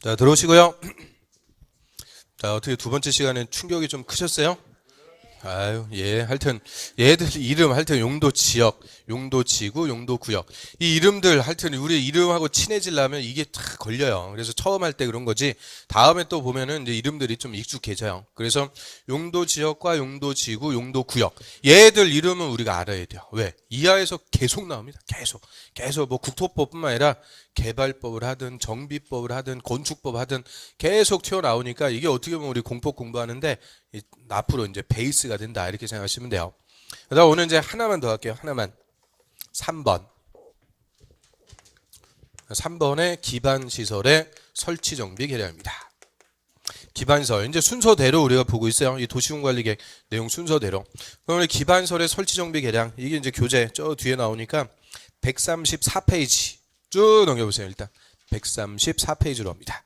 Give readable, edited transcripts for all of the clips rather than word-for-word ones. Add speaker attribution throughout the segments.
Speaker 1: 자, 들어오시고요. 자, 어떻게 두 번째 시간에 충격이 좀 크셨어요? 아유, 예. 하여튼, 얘들 이름, 하여튼 용도 지역, 용도 지구, 용도 구역. 이 이름들, 하여튼 우리 이름하고 친해지려면 이게 다 걸려요. 그래서 처음 할 때 그런 거지. 다음에 또 보면은 이제 이름들이 좀 익숙해져요. 그래서 용도 지역과 용도 지구, 용도 구역. 얘들 이름은 우리가 알아야 돼요. 왜? 이하에서 계속 나옵니다. 계속 뭐 국토법뿐만 아니라 개발법을 하든 정비법을 하든 건축법 하든 계속 튀어나오니까 이게 어떻게 보면 우리 공법 공부하는데 앞으로 이제 베이스가 된다 이렇게 생각하시면 돼요. 그다음 오늘 이제 하나만 더 할게요. 하나만. 3번. 3번의 기반시설의 설치 정비 계량입니다. 기반시설 이제 순서대로 우리가 보고 있어요. 이 도시군관리계획 내용 순서대로. 그럼 우리 기반시설의 설치 정비 계량 이게 이제 교재 저 뒤에 나오니까 134페이지 쭉 넘겨보세요. 일단 134페이지로 합니다.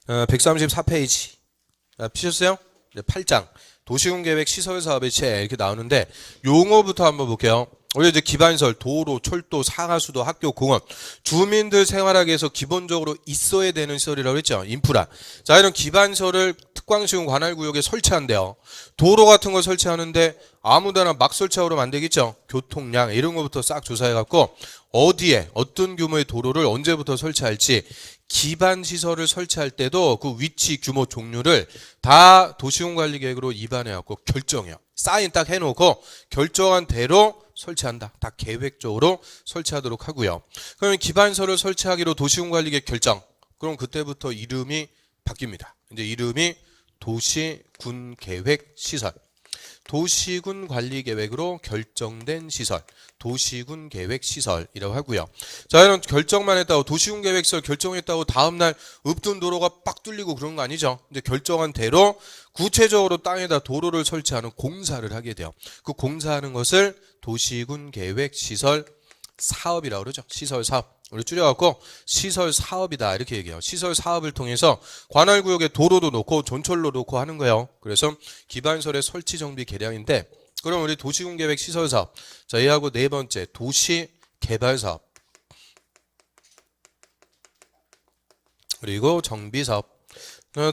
Speaker 1: 134페이지 피셨어요? 8장 도시군계획 시설사업의 체 이렇게 나오는데 용어부터 한번 볼게요. 우리 이제 기반시설 도로, 철도, 상하수도, 학교, 공원 주민들 생활하기 위해서 기본적으로 있어야 되는 시설이라고 했죠. 인프라. 자, 이런 기반시설을 특광시군 관할구역에 설치한대요. 도로 같은 거 설치하는데 아무데나 막 설치하면 안 되겠죠. 교통량 이런 거부터 싹 조사해갖고 어디에 어떤 규모의 도로를 언제부터 설치할지 기반시설을 설치할 때도 그 위치, 규모, 종류를 다 도시군관리계획으로 입안해갖고 결정해요. 사인 딱 해놓고 결정한 대로 설치한다. 다 계획적으로 설치하도록 하고요. 그러면 기반시설을 설치하기로 도시군관리계획 결정. 그럼 그때부터 이름이 바뀝니다. 이제 이름이 도시군계획시설. 도시군관리계획으로 결정된 시설. 도시군계획시설이라고 하고요. 자, 이런 결정만 했다고 도시군계획시설 결정했다고 다음날 읍둔 도로가 빡 뚫리고 그런 거 아니죠. 이제 결정한 대로 구체적으로 땅에다 도로를 설치하는 공사를 하게 돼요. 그 공사하는 것을 도시군계획시설 사업이라고 그러죠. 시설 사업. 우리 줄여갖고 시설 사업이다 이렇게 얘기해요. 시설 사업을 통해서 관할구역에 도로도 놓고 전철로 놓고 하는 거예요. 그래서 기반시설의 설치 정비 계량인데 그럼 우리 도시군계획 시설 사업. 자, 얘하고 네 번째 도시개발 사업. 그리고 정비 사업.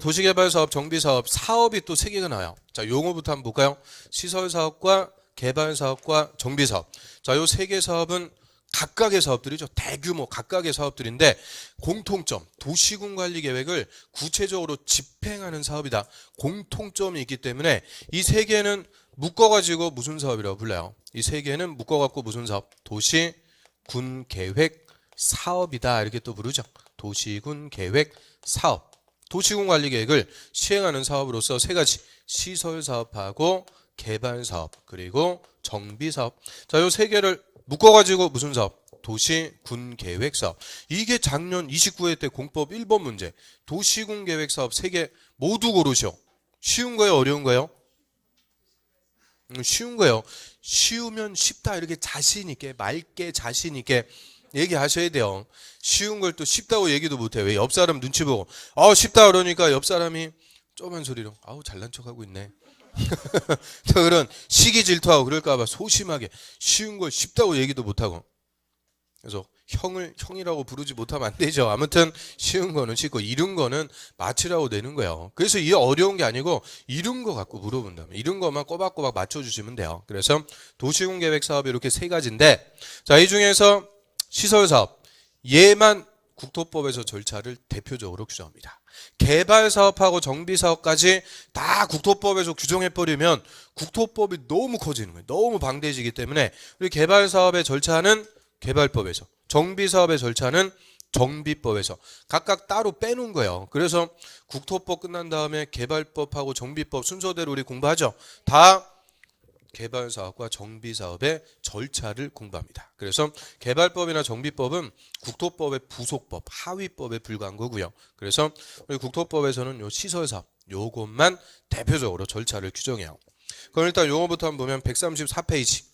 Speaker 1: 도시개발 사업, 정비 사업, 사업이 또 세 개가 나와요. 자, 용어부터 한번 볼까요? 시설 사업과 개발 사업과 정비 사업. 자, 요 세 개 사업은 각각의 사업들이죠. 대규모 각각의 사업들인데 공통점, 도시군관리계획을 구체적으로 집행하는 사업이다. 공통점이 있기 때문에 이 세 개는 묶어가지고 무슨 사업이라고 불러요? 이 세 개는 묶어갖고 무슨 사업? 도시군계획 사업이다 이렇게 또 부르죠. 도시군계획 사업. 도시군관리계획을 시행하는 사업으로서 세 가지 시설사업하고 개발사업 그리고 정비사업. 자, 요 세 개를 묶어가지고 무슨 사업? 도시군계획사업. 이게 작년 29회 때 공법 1번 문제. 도시군계획사업 3개 모두 고르셔. 쉬운 거예요? 어려운 거예요? 쉬운 거예요. 쉬우면 쉽다 이렇게 자신 있게 맑게 자신 있게 얘기하셔야 돼요. 쉬운 걸 또 쉽다고 얘기도 못해. 왜? 옆 사람 눈치 보고 쉽다 그러니까 옆 사람이 쪼만 소리로 잘난 척하고 있네. 저 그런 시기 질투하고 그럴까봐 소심하게 쉬운 걸 쉽다고 얘기도 못하고 그래서 형을 형이라고 부르지 못하면 안 되죠. 아무튼 쉬운 거는 쉽고 이른 거는 맞추라고 되는 거예요. 그래서 이게 어려운 게 아니고 이른 거 갖고 물어본다면 이른 것만 꼬박꼬박 맞춰주시면 돼요. 그래서 도시군계획 사업이 이렇게 세 가지인데 자, 이 중에서 시설사업 얘만 국토법에서 절차를 대표적으로 규정합니다. 개발사업하고 정비사업까지 다 국토법에서 규정해버리면 국토법이 너무 커지는 거예요. 너무 방대해지기 때문에 우리 개발사업의 절차는 개발법에서 정비사업의 절차는 정비법에서 각각 따로 빼놓은 거예요. 그래서 국토법 끝난 다음에 개발법하고 정비법 순서대로 우리 공부하죠. 다 개발사업과 정비사업의 절차를 공부합니다. 그래서 개발법이나 정비법은 국토법의 부속법, 하위법에 불과한 거고요. 그래서 우리 국토법에서는 요 시설사업, 요것만 대표적으로 절차를 규정해요. 그럼 일단 용어부터 한번 보면 134페이지.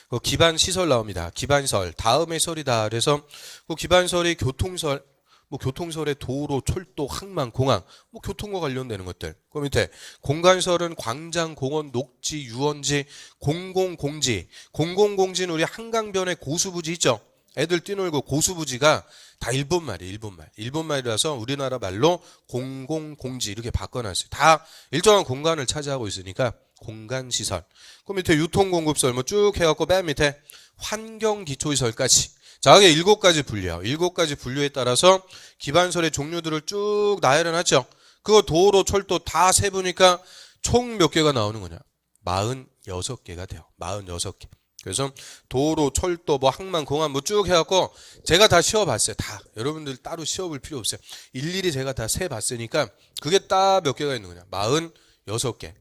Speaker 1: 그 기반시설 나옵니다. 기반시설, 다음의 설이다. 그래서 그 기반시설이 교통시설, 뭐 교통설의 도로, 철도, 항만, 공항, 뭐 교통과 관련되는 것들. 그 밑에 공간설은 광장, 공원, 녹지, 유원지, 공공공지. 공공공지는 우리 한강변에 고수부지 있죠. 애들 뛰놀고 고수부지가 다 일본 말이에요. 일본 말. 일본 말이라서 우리나라 말로 공공공지 이렇게 바꿔놨어요. 다 일정한 공간을 차지하고 있으니까 공간시설. 그 밑에 유통공급설 뭐 쭉 해갖고 맨 밑에 환경기초시설까지. 자, 이게 7가지 분류예요. 7가지 분류에 따라서 기반설의 종류들을 쭉 나열해놨죠. 그거 도로, 철도 다 세보니까 총 몇 개가 나오는 거냐? 46개가 돼요. 46개. 그래서 도로, 철도, 뭐 항만, 공항 뭐 쭉 해갖고 제가 다 시어봤어요. 다. 여러분들 따로 시어볼 필요 없어요. 일일이 제가 다 세봤으니까 그게 딱 몇 개가 있는 거냐? 46개.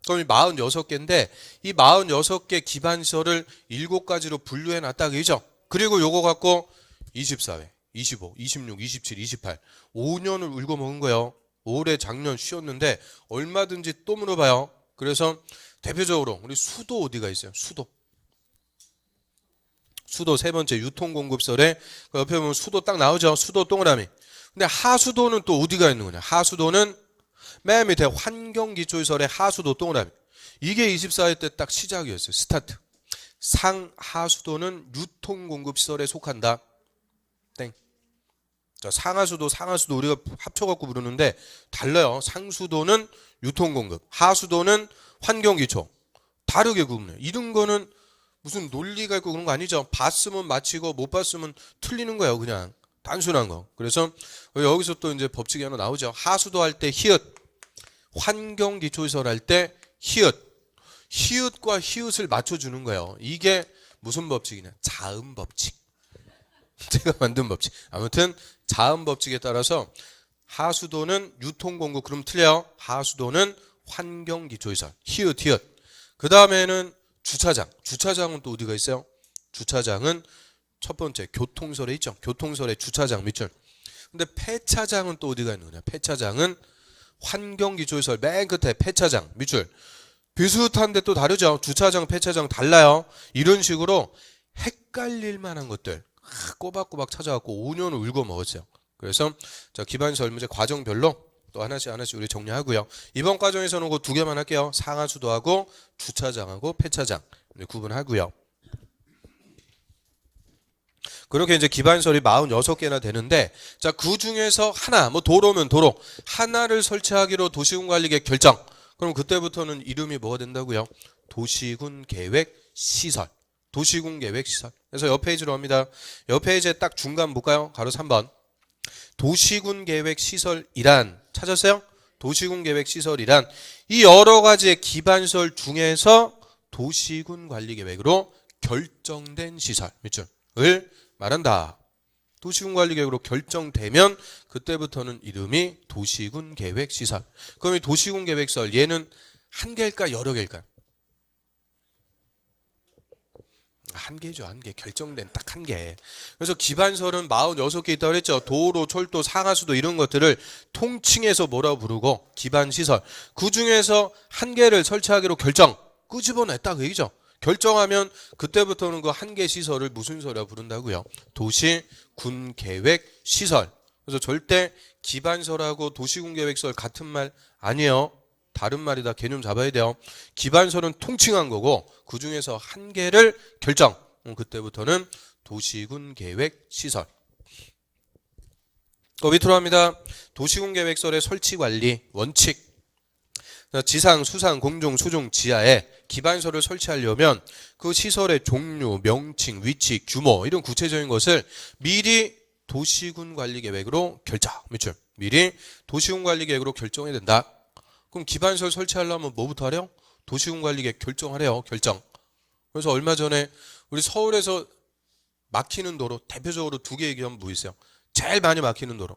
Speaker 1: 그럼 이 46개인데 이 46개 기반시설을 7가지로 분류해놨다 그죠? 그리고 요거 갖고 24회, 25, 26, 27, 28 5년을 울고 먹은 거예요. 올해 작년 쉬었는데 얼마든지 또 물어봐요. 그래서 대표적으로 우리 수도 어디가 있어요? 수도 세 번째 유통공급설에 그 옆에 보면 수도 딱 나오죠. 수도 동그라미. 근데 하수도는 또 어디가 있는 거냐? 하수도는 맨 밑에 환경기초시설의 하수도 동그라미. 이게 24회 때 딱 시작이었어요. 스타트. 상하수도는 유통공급시설에 속한다. 땡. 자, 상하수도 우리가 합쳐갖고 부르는데 달라요. 상수도는 유통공급, 하수도는 환경기초. 다르게 구분해요. 이런 거는 무슨 논리가 있고 그런 거 아니죠. 봤으면 맞히고 못 봤으면 틀리는 거예요. 그냥 단순한 거. 그래서 여기서 또 이제 법칙이 하나 나오죠. 하수도 할 때 히읗, 환경기초시설 할 때 히읗. 히읗과 히읗을 맞춰주는 거예요. 이게 무슨 법칙이냐? 자음법칙. 제가 만든 법칙. 아무튼 자음법칙에 따라서 하수도는 유통공급. 그럼 틀려요. 하수도는 환경기초시설. 히읗. 그 다음에는 주차장. 주차장은 또 어디가 있어요? 주차장은 첫 번째 교통설에 있죠. 교통설에 주차장 밑줄. 근데 폐차장은 또 어디가 있는 거냐? 폐차장은 환경기초시설 맨 끝에 폐차장 밑줄. 비슷한데 또 다르죠. 주차장, 폐차장 달라요. 이런 식으로 헷갈릴 만한 것들 꼬박꼬박 찾아갖고 5년을 울고 먹었어요. 그래서 자, 기반시설 문제 과정별로 또 하나씩 우리 정리하고요. 이번 과정에서는 그 2개만 할게요. 상하수도하고 주차장하고 폐차장 구분하고요. 그렇게 이제 기반시설이 46개나 되는데 자, 그 중에서 하나, 뭐 도로면 도로 하나를 설치하기로 도시군관리계획 결정. 그럼 그때부터는 이름이 뭐가 된다고요? 도시군계획시설. 도시군계획시설. 그래서 옆 페이지로 합니다. 옆 페이지에 딱 중간 볼까요? 가로 3번. 도시군계획시설이란 찾았어요? 도시군계획시설이란 이 여러 가지의 기반시설 중에서 도시군관리계획으로 결정된 시설 밑줄을 말한다. 도시군관리계획으로 결정되면 그때부터는 이름이 도시군계획시설. 그럼 이 도시군계획시설 얘는 한 개일까 여러 개일까? 한 개죠. 한 개. 결정된 딱 한 개. 그래서 기반설은 46개 있다고 그랬죠. 도로, 철도, 상하수도 이런 것들을 통칭해서 뭐라고 부르고 기반시설. 그 중에서 한 개를 설치하기로 결정. 끄집어냈다 그 얘기죠. 결정하면 그때부터는 그 한 개 시설을 무슨 소리라 부른다고요? 도시군계획시설. 그래서 절대 기반설하고 도시군계획시설 같은 말 아니에요. 다른 말이다. 개념 잡아야 돼요. 기반설은 통칭한 거고 그 중에서 한 개를 결정. 그때부터는 도시군계획시설. 밑으로 합니다. 도시군계획시설의 설치관리 원칙. 지상, 수상, 공중, 수중, 지하에 기반시설을 설치하려면 그 시설의 종류, 명칭, 위치, 규모 이런 구체적인 것을 미리 도시군관리계획으로 결정. 밑줄. 미리 도시군관리계획으로 결정해야 된다. 그럼 기반시설 설치하려면 뭐부터 하래요? 도시군관리계획 결정하래요. 결정. 그래서 얼마 전에 우리 서울에서 막히는 도로 대표적으로 2개 얘기하면 뭐 있어요? 제일 많이 막히는 도로.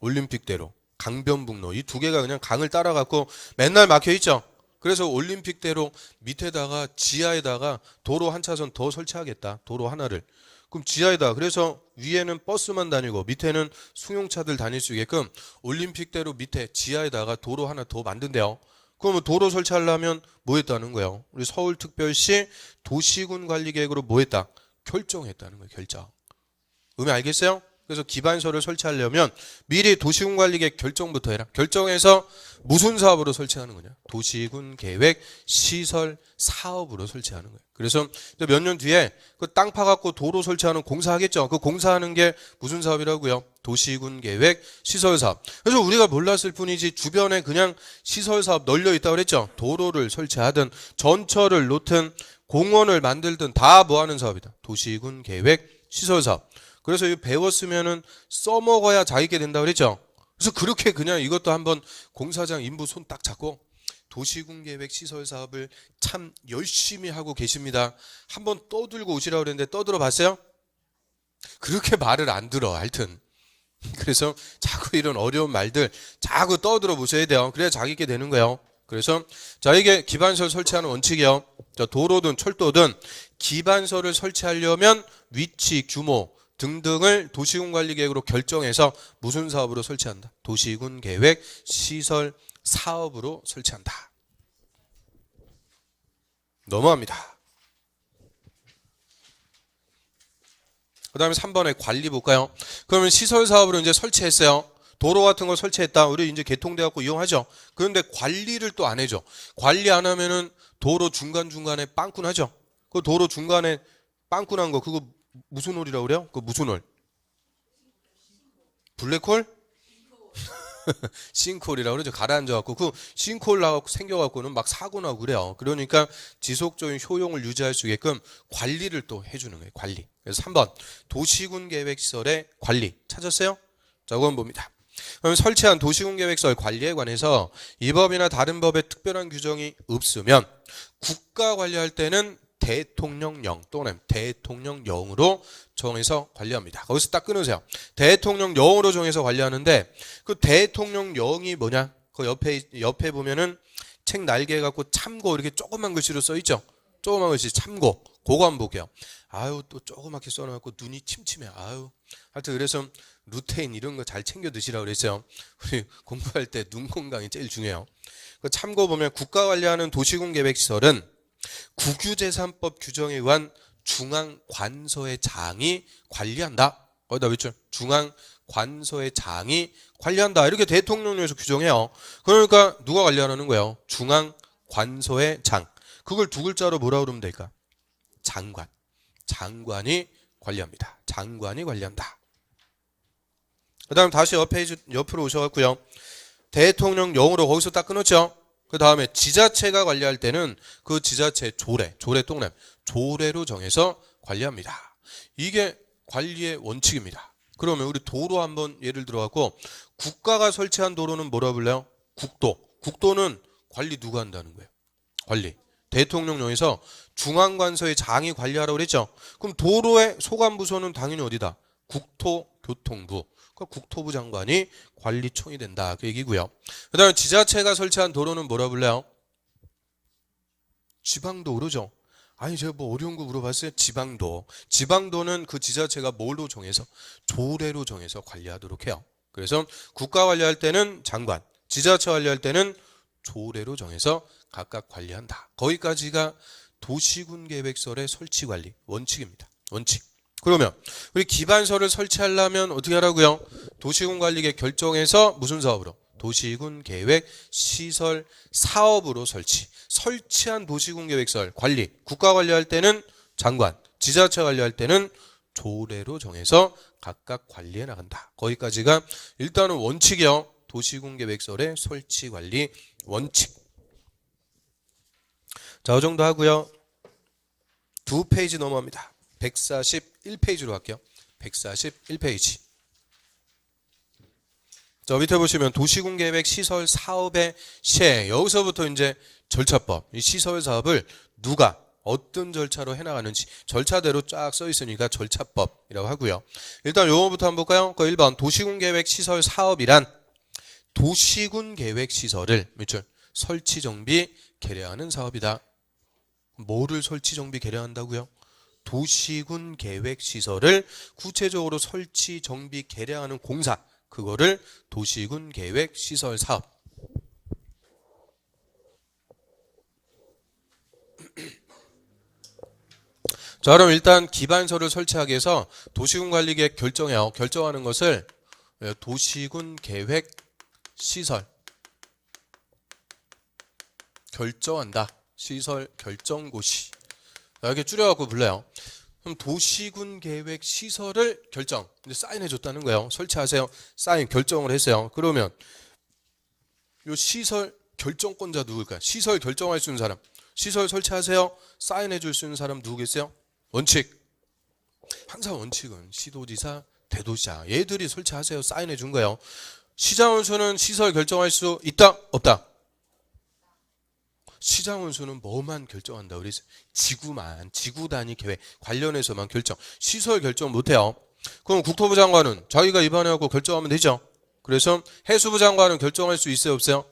Speaker 1: 올림픽대로. 강변북로 이 2개가 그냥 강을 따라갖고 맨날 막혀있죠. 그래서 올림픽대로 밑에다가 지하에다가 도로 한 차선 더 설치하겠다. 도로 하나를. 그럼 지하에다 그래서 위에는 버스만 다니고 밑에는 승용차들 다닐 수 있게끔 올림픽대로 밑에 지하에다가 도로 하나 더 만든대요. 그러면 도로 설치하려면 뭐 했다는 거예요? 우리 서울특별시 도시군관리계획으로 뭐 했다? 결정했다는 거예요. 결정. 의미 알겠어요? 그래서 기반서를 설치하려면 미리 도시군관리계획 결정부터 해라. 결정해서 무슨 사업으로 설치하는 거냐? 도시군 계획 시설 사업으로 설치하는 거예요. 그래서 몇 년 뒤에 그 땅 파갖고 도로 설치하는 공사하겠죠. 그 공사하는 게 무슨 사업이라고요? 도시군 계획 시설 사업. 그래서 우리가 몰랐을 뿐이지 주변에 그냥 시설 사업 널려 있다고 그랬죠. 도로를 설치하든 전철을 놓든 공원을 만들든 다 뭐 하는 사업이다. 도시군 계획 시설 사업. 그래서 이거 배웠으면은 써먹어야 자기게 된다고 그랬죠. 그래서 그렇게 그냥 이것도 한번 공사장 인부 손 딱 잡고 도시군 계획 시설 사업을 참 열심히 하고 계십니다. 한번 떠들고 오시라고 그랬는데 떠들어 봤어요? 그렇게 말을 안 들어. 하여튼. 그래서 자꾸 이런 어려운 말들 자꾸 떠들어 보셔야 돼요. 그래야 자기게 되는 거예요. 그래서 자, 이게 기반설 설치하는 원칙이요. 자, 도로든 철도든 기반설을 설치하려면 위치, 규모 등등을 도시군관리계획으로 결정해서 무슨 사업으로 설치한다? 도시군계획 시설 사업으로 설치한다. 넘어갑니다. 그 다음에 3번에 관리 볼까요? 그러면 시설 사업으로 이제 설치했어요. 도로 같은 걸 설치했다. 우리 이제 개통돼갖고 이용하죠. 그런데 관리를 또 안 해줘. 관리 안 하면은 도로 중간중간에 빵꾸나죠. 그 도로 중간에 빵꾸난 거 그거 무슨 홀이라고 그래요? 그 무슨 홀? 블랙홀? 싱크홀이라고 그러죠. 가라앉아갖고 그 싱크홀 나갖고 생겨갖고는 막 사고 나고 그래요. 그러니까 지속적인 효용을 유지할 수 있게끔 관리를 또 해주는 거예요. 관리. 그래서 3번 도시군 계획시설의 관리 찾았어요? 자, 그건 봅니다. 그럼 설치한 도시군 계획시설 관리에 관해서 이 법이나 다른 법에 특별한 규정이 없으면 국가 관리할 때는 대통령령 또는 대통령령으로 정해서 관리합니다. 거기서 딱 끊으세요. 대통령령으로 정해서 관리하는데 그 대통령령이 뭐냐? 그 옆에 보면은 책 날개 갖고 참고 이렇게 조그만 글씨로 써 있죠. 조그만 글씨 참고. 그거 한번 볼게요. 아유 또 조그맣게 써놔갖고 눈이 침침해. 아유. 하여튼 그래서 루테인 이런 거 잘 챙겨 드시라고 그랬어요. 우리 공부할 때 눈 건강이 제일 중요해요. 그 참고 보면 국가 관리하는 도시군 계획시설은 국유재산법 규정에 의한 중앙관서의 장이 관리한다. 거기다 외쳐. 중앙관서의 장이 관리한다. 이렇게 대통령령에서 규정해요. 그러니까 누가 관리하는 거예요? 중앙관서의 장. 그걸 두 글자로 뭐라 그러면 될까? 장관. 장관이 관리합니다. 장관이 관리한다. 그 다음 다시 옆으로 오셔갖고요. 대통령령으로 거기서 딱 끊었죠. 그 다음에 지자체가 관리할 때는 그 지자체 조례 동그라미 조례로 정해서 관리합니다. 이게 관리의 원칙입니다. 그러면 우리 도로 한번 예를 들어갖고 국가가 설치한 도로는 뭐라 불러요? 국도. 국도는 관리 누가 한다는 거예요? 관리. 대통령령에서 중앙관서의 장이 관리하라고 그랬죠. 그럼 도로의 소관부서는 당연히 어디다? 국토교통부. 국토부 장관이 관리총이 된다. 그 얘기고요. 그 다음에 지자체가 설치한 도로는 뭐라 불러요? 지방도 그러죠. 아니 제가 뭐 어려운 거 물어봤어요. 지방도. 지방도는 그 지자체가 뭘로 정해서? 조례로 정해서 관리하도록 해요. 그래서 국가 관리할 때는 장관, 지자체 관리할 때는 조례로 정해서 각각 관리한다. 거기까지가 도시군계획설의 설치관리 원칙입니다. 원칙. 그러면 우리 기반서를 설치하려면 어떻게 하라고요? 도시군관리계획 결정해서 무슨 사업으로? 도시군계획 시설 사업으로 설치한 도시군계획설 관리. 국가 관리할 때는 장관, 지자체 관리할 때는 조례로 정해서 각각 관리해 나간다. 거기까지가 일단은 원칙이요. 도시군계획설의 설치관리 원칙. 자, 이 정도 하고요. 2페이지 넘어갑니다. 141페이지로 갈게요. 141페이지. 자, 밑에 보시면 도시군계획 시설 사업의 시행. 여기서부터 이제 절차법. 이 시설 사업을 누가 어떤 절차로 해나가는지 절차대로 쫙 써 있으니까 절차법이라고 하고요. 일단 요거부터 한번 볼까요? 그 1번 도시군계획 시설 사업이란 도시군계획 시설을 설치 정비 개량하는 사업이다. 뭐를 설치 정비 개량한다고요? 도시군 계획 시설을 구체적으로 설치 정비 개량하는 공사, 그거를 도시군 계획 시설 사업. 자, 그럼 일단 기반서를 설치하기 위해서 도시군 관리계획 결정해요. 결정하는 것을 도시군 계획 시설 결정한다. 시설 결정고시. 이렇게 줄여갖고 불러요. 그럼 도시군 계획 시설을 결정. 이제 사인해 줬다는 거예요. 설치하세요. 사인 결정을 했어요. 그러면 요 시설 결정권자 누굴까요? 시설 결정할 수 있는 사람. 시설 설치하세요. 사인해 줄 수 있는 사람 누구겠어요? 원칙. 항상 원칙은 시도지사, 대도시장. 얘들이 설치하세요. 사인해 준 거예요. 시장원수는 시설 결정할 수 있다? 없다? 시장원수는 뭐만 결정한다? 우리 지구만, 지구 단위 계획 관련해서만 결정. 시설 결정 못해요. 그럼 국토부 장관은 자기가 입안해갖고 결정하면 되죠. 그래서 해수부 장관은 결정할 수 있어요? 없어요?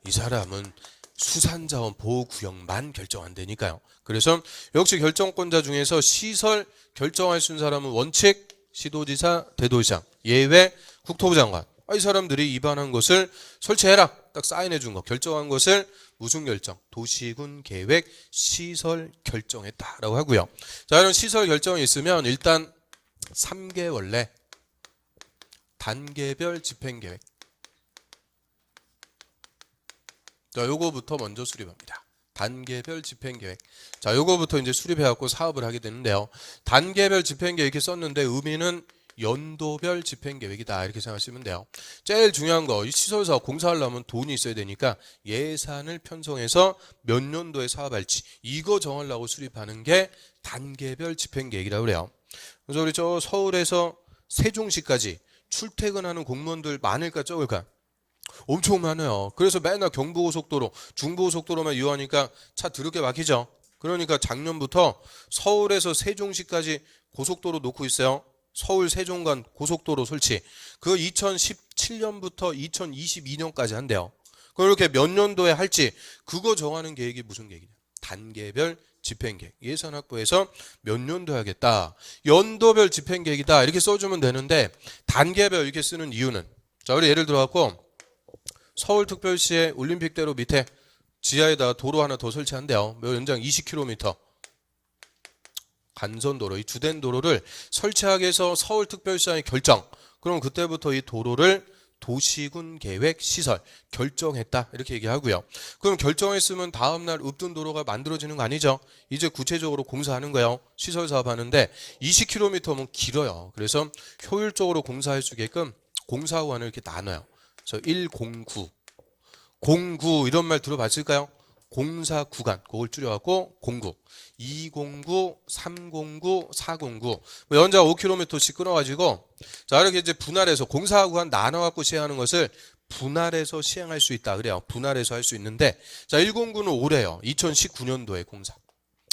Speaker 1: 이 사람은 수산자원 보호구역만 결정한다니까요. 그래서 역시 결정권자 중에서 시설 결정할 수 있는 사람은 원칙, 시도지사, 대도시장. 예외 국토부 장관. 이 사람들이 입안한 것을 설치해라. 딱 사인해 준 거. 결정한 것을 무슨 결정? 도시군 계획 시설 결정했다라고 하고요. 자, 이런 시설 결정이 있으면 일단 3개월 내 단계별 집행계획. 자, 요거부터 먼저 수립합니다. 단계별 집행계획. 자, 요거부터 이제 수립해갖고 사업을 하게 되는데요. 단계별 집행계획 이렇게 썼는데 의미는 연도별 집행계획이다 이렇게 생각하시면 돼요. 제일 중요한 거, 이 시설사업 공사하려면 돈이 있어야 되니까 예산을 편성해서 몇 년도에 사업할지 이거 정하려고 수립하는 게 단계별 집행계획이라고 그래요. 그래서 우리 저 서울에서 세종시까지 출퇴근하는 공무원들 많을까 적을까? 엄청 많아요. 그래서 맨날 경부고속도로, 중부고속도로만 이용하니까 차 더럽게 막히죠. 그러니까 작년부터 서울에서 세종시까지 고속도로 놓고 있어요. 서울 세종간 고속도로 설치. 그거 2017년부터 2022년까지 한대요. 그렇게 몇 년도에 할지 그거 정하는 계획이 무슨 계획이냐? 단계별 집행계획. 예산 확보해서 몇 년도에 하겠다. 연도별 집행계획이다. 이렇게 써주면 되는데 단계별 이렇게 쓰는 이유는, 자, 우리 예를 들어갖고 서울특별시의 올림픽대로 밑에 지하에다 도로 하나 더 설치한대요. 연장 20km. 간선도로, 이 주된 도로를 설치하기 위해서 서울특별시장의 결정. 그럼 그때부터 이 도로를 도시군 계획 시설 결정했다 이렇게 얘기하고요. 그럼 결정했으면 다음날 읍든 도로가 만들어지는 거 아니죠? 이제 구체적으로 공사하는 거예요. 시설 사업하는데 20km면 길어요. 그래서 효율적으로 공사할 수 있게끔 공사구간을 이렇게 나눠요. 그래서 109, 09 이런 말 들어봤을까요? 공사 구간, 그걸 줄여갖고 09, 209, 309, 409. 연장 5km씩 끊어가지고, 자, 이렇게 이제 분할해서 공사 구간 나눠갖고 시행하는 것을 분할해서 시행할 수 있다. 그래요. 분할해서 할 수 있는데, 자, 109는 올해요. 2019년도에 공사.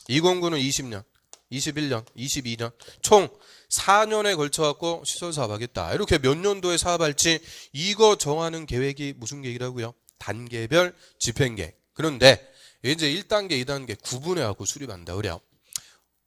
Speaker 1: 209는 20년, 21년, 22년. 총 4년에 걸쳐갖고 시설 사업하겠다. 이렇게 몇 년도에 사업할지 이거 정하는 계획이 무슨 계획이라고요? 단계별 집행계획. 그런데 이제 1단계, 2단계 구분해갖고 수립한다. 그래요.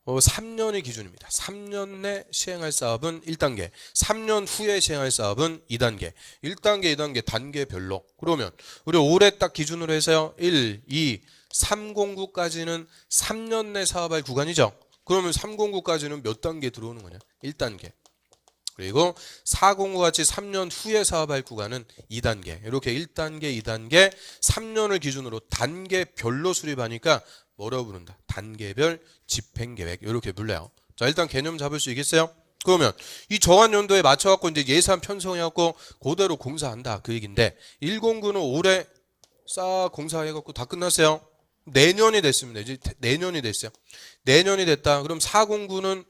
Speaker 1: 3년이 기준입니다. 3년 내 시행할 사업은 1단계, 3년 후에 시행할 사업은 2단계. 1단계, 2단계 단계별로. 그러면 우리 올해 딱 기준으로 해서요. 1, 2, 309까지는 3년 내 사업할 구간이죠. 그러면 309까지는 몇 단계 들어오는 거냐? 1단계. 그리고 409 같이 3년 후에 사업할 구간은 2단계. 이렇게 1단계, 2단계, 3년을 기준으로 단계별로 수립하니까 뭐라고 부른다? 단계별 집행계획. 이렇게 불러요. 자, 일단 개념 잡을 수 있겠어요? 그러면 이 정한 연도에 맞춰갖고 이제 예산 편성해갖고 그대로 공사한다. 그 얘기인데 109는 올해 싹 공사해갖고 다 끝났어요. 내년이 됐습니다. 이제 내년이 됐어요. 내년이 됐다. 그럼 409는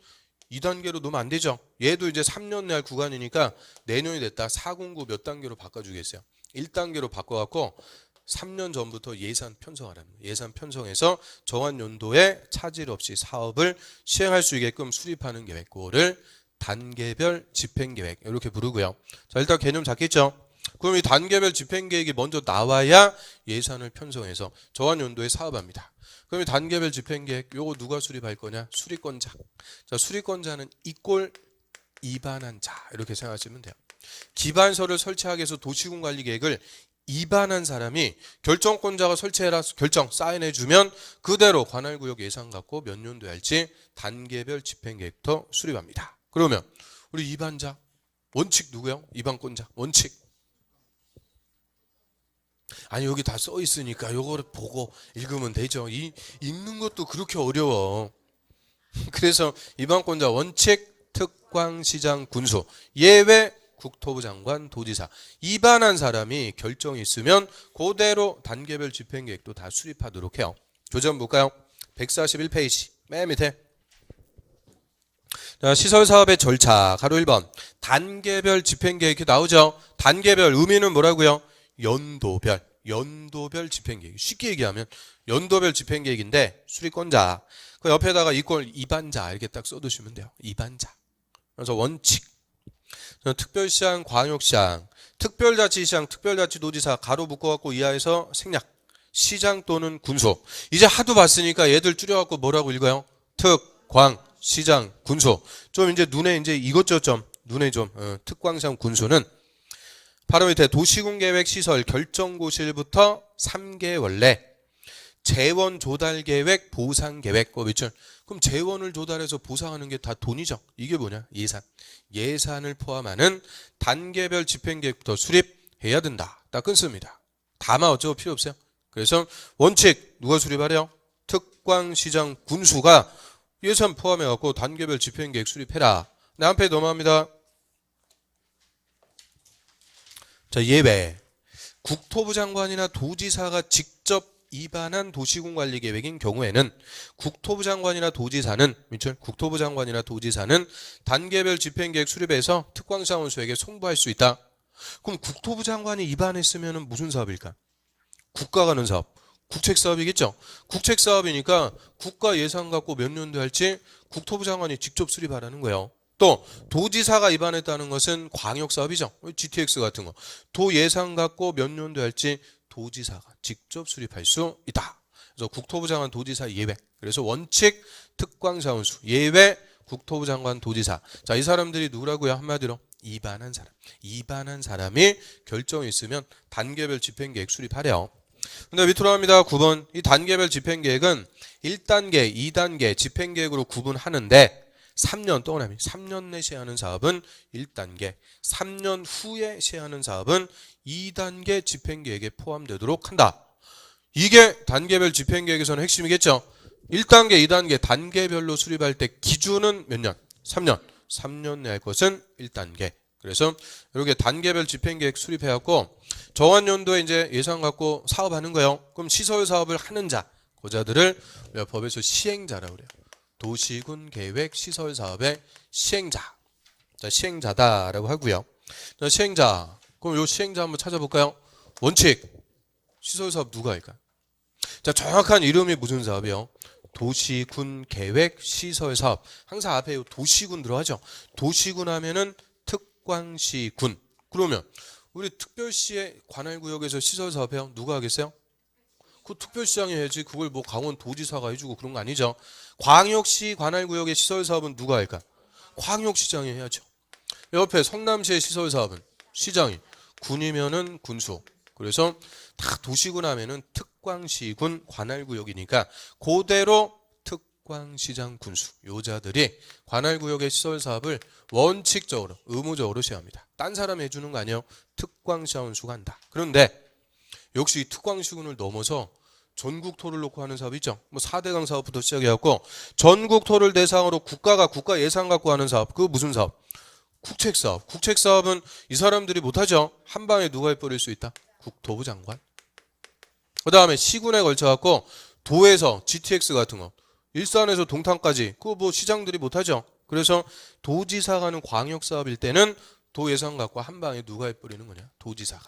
Speaker 1: 2단계로 놓으면 안 되죠. 얘도 이제 3년 내 할 구간이니까 내년이 됐다. 409 몇 단계로 바꿔주겠어요? 1단계로 바꿔갖고 3년 전부터 예산 편성하라는 거예요. 예산 편성해서 정한 연도에 차질 없이 사업을 시행할 수 있게끔 수립하는 계획. 그거를 단계별 집행계획 이렇게 부르고요. 자, 일단 개념 잡겠죠. 그럼 이 단계별 집행계획이 먼저 나와야 예산을 편성해서 정한 연도에 사업합니다. 그럼 이 단계별 집행계획 요거 누가 수립할 거냐? 수립권자. 자, 수립권자는 이꼴 입안한 자 이렇게 생각하시면 돼요. 기반서를 설치하기 위해서 도시군 관리 계획을 입안한 사람이 결정권자가 설치해라 결정 사인해주면 그대로 관할구역 예산 갖고 몇 년도에 할지 단계별 집행계획부터 수립합니다. 그러면 우리 입안자 원칙 누구요? 입안권자 원칙. 아니 여기 다 써 있으니까 요거를 보고 읽으면 되죠. 읽는 것도 그렇게 어려워. 그래서 입안권자 원칙 특광시장 군수 예외 국토부 장관 도지사 입안한 사람이 결정이 있으면 그대로 단계별 집행계획도 다 수립하도록 해요. 교전 볼까요? 141페이지 맨 밑에 자, 시설사업의 절차 가로 1번 단계별 집행계획이 나오죠. 단계별 의미는 뭐라고요? 연도별 집행계획. 쉽게 얘기하면 연도별 집행계획인데 수립권자 그 옆에다가 이꼴 입안자 이렇게 딱 써두시면 돼요. 입안자. 그래서 원칙 특별시장, 광역시장, 특별자치시장, 특별자치도지사 가로 묶어갖고 이하에서 생략 시장 또는 군수. 이제 하도 봤으니까 얘들 줄여갖고 뭐라고 읽어요? 특, 광, 시장, 군수. 좀 이제 눈에 이제 이것저것 좀 눈에 좀 특광시장, 군수는 바로 밑에 도시군계획시설 결정고실부터 3개월 내 재원 조달계획, 보상계획. 그럼 재원을 조달해서 보상하는 게 다 돈이죠. 이게 뭐냐? 예산. 예산을 포함하는 단계별 집행계획부터 수립해야 된다. 딱 끊습니다. 다만 어쩌고 필요 없어요. 그래서 원칙 누가 수립하래요? 특광시장 군수가 예산 포함해갖고 단계별 집행계획 수립해라. 네, 한 페이지 넘어갑니다. 자, 예외. 국토부 장관이나 도지사가 직접 입안한 도시군관리계획인 경우에는 국토부 장관이나 도지사는 단계별 집행계획 수립해서 특광시장원수에게 송부할 수 있다. 그럼 국토부 장관이 입안했으면 무슨 사업일까? 국가 가는 사업. 국책사업이겠죠. 국책사업이니까 국가 예산 갖고 몇 년도 할지 국토부 장관이 직접 수립하라는 거예요. 또 도지사가 입안했다는 것은 광역사업이죠. GTX 같은 거. 도 예산 갖고 몇 년도 할지 도지사가 직접 수립할 수 있다. 그래서 국토부 장관 도지사 예외. 그래서 원칙 특광시장원수 예외 국토부 장관 도지사. 자, 이 사람들이 누구라고요? 한마디로 입안한 사람. 입안한 사람이 결정이 있으면 단계별 집행계획 수립하래요. 근데 밑으로 갑니다. 9번. 이 단계별 집행계획은 1단계, 2단계 집행계획으로 구분하는데 3년 떠나면 3년 내 시행하는 사업은 1단계, 3년 후에 시행하는 사업은 2단계 집행계획에 포함되도록 한다. 이게 단계별 집행계획에서는 핵심이겠죠. 1단계, 2단계 단계별로 수립할 때 기준은 몇 년? 3년. 3년 내 할 것은 1단계. 그래서 이렇게 단계별 집행계획 수립해갖고 정한 연도에 이제 예산 갖고 사업하는 거예요. 그럼 시설 사업을 하는 자, 그자들을 법에서 시행자라고 그래요. 도시군 계획 시설 사업의 시행자. 자, 시행자다라고 하고요. 자, 시행자. 그럼 요 시행자 한번 찾아볼까요? 원칙. 시설 사업 누가 할까? 자, 정확한 이름이 무슨 사업이요? 도시군 계획 시설 사업. 항상 앞에 요 도시군 들어가죠. 도시군 하면은 특광시군. 그러면 우리 특별시의 관할구역에서 시설 사업해요. 누가 하겠어요? 그 특별시장이 해야지. 그걸 뭐 강원도지사가 해주고 그런 거 아니죠. 광역시 관할구역의 시설 사업은 누가 할까? 광역시장이 해야죠. 옆에 성남시의 시설 사업은 시장이, 군이면은 군수. 그래서 다 도시군 하면은 특광시군 관할구역이니까 그대로 특광시장 군수 요자들이 관할구역의 시설 사업을 원칙적으로 의무적으로 시행합니다. 딴 사람이 해주는 거 아니에요. 특광시장원수가 한다. 그런데 역시 특광시군을 넘어서 전국 토를 놓고 하는 사업 있죠. 뭐 4대강 사업부터 시작해갖고 전국 토를 대상으로 국가가 국가 예산 갖고 하는 사업. 그거 무슨 사업? 국책사업. 국책사업은 이 사람들이 못하죠. 한 방에 누가 해버릴 수 있다? 국토부 장관. 그 다음에 시군에 걸쳐갖고 도에서 GTX 같은 거, 일산에서 동탄까지 그거 뭐 시장들이 못하죠. 그래서 도지사가 하는 광역사업일 때는 도 예산 갖고 한 방에 누가 해버리는 거냐? 도지사가.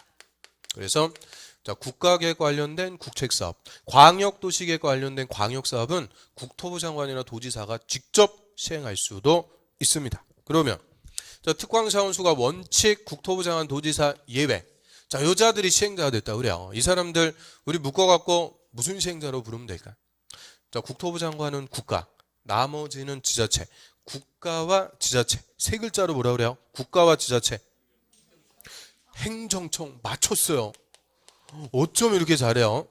Speaker 1: 그래서 자, 국가계획 관련된 국책사업, 광역도시계획 관련된 광역사업은 국토부 장관이나 도지사가 직접 시행할 수도 있습니다. 그러면 자, 특광시장원수가 원칙 국토부 장관 도지사 예외. 자, 여자들이 시행자가 됐다 그래요. 이 사람들 우리 묶어갖고 무슨 시행자로 부르면 될까? 자, 국토부 장관은 국가, 나머지는 지자체. 국가와 지자체. 세 글자로 뭐라 그래요? 국가와 지자체. 행정청 맞췄어요. 어쩜 이렇게 잘해요?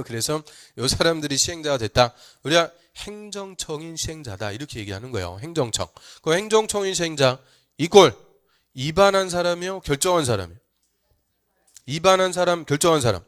Speaker 1: 그래서 요 사람들이 시행자가 됐다. 우리가 행정청인 시행자다 이렇게 얘기하는 거예요. 행정청. 그 행정청인 시행자 이꼴 입안한 사람이요, 결정한 사람이요. 입안한 사람, 결정한 사람.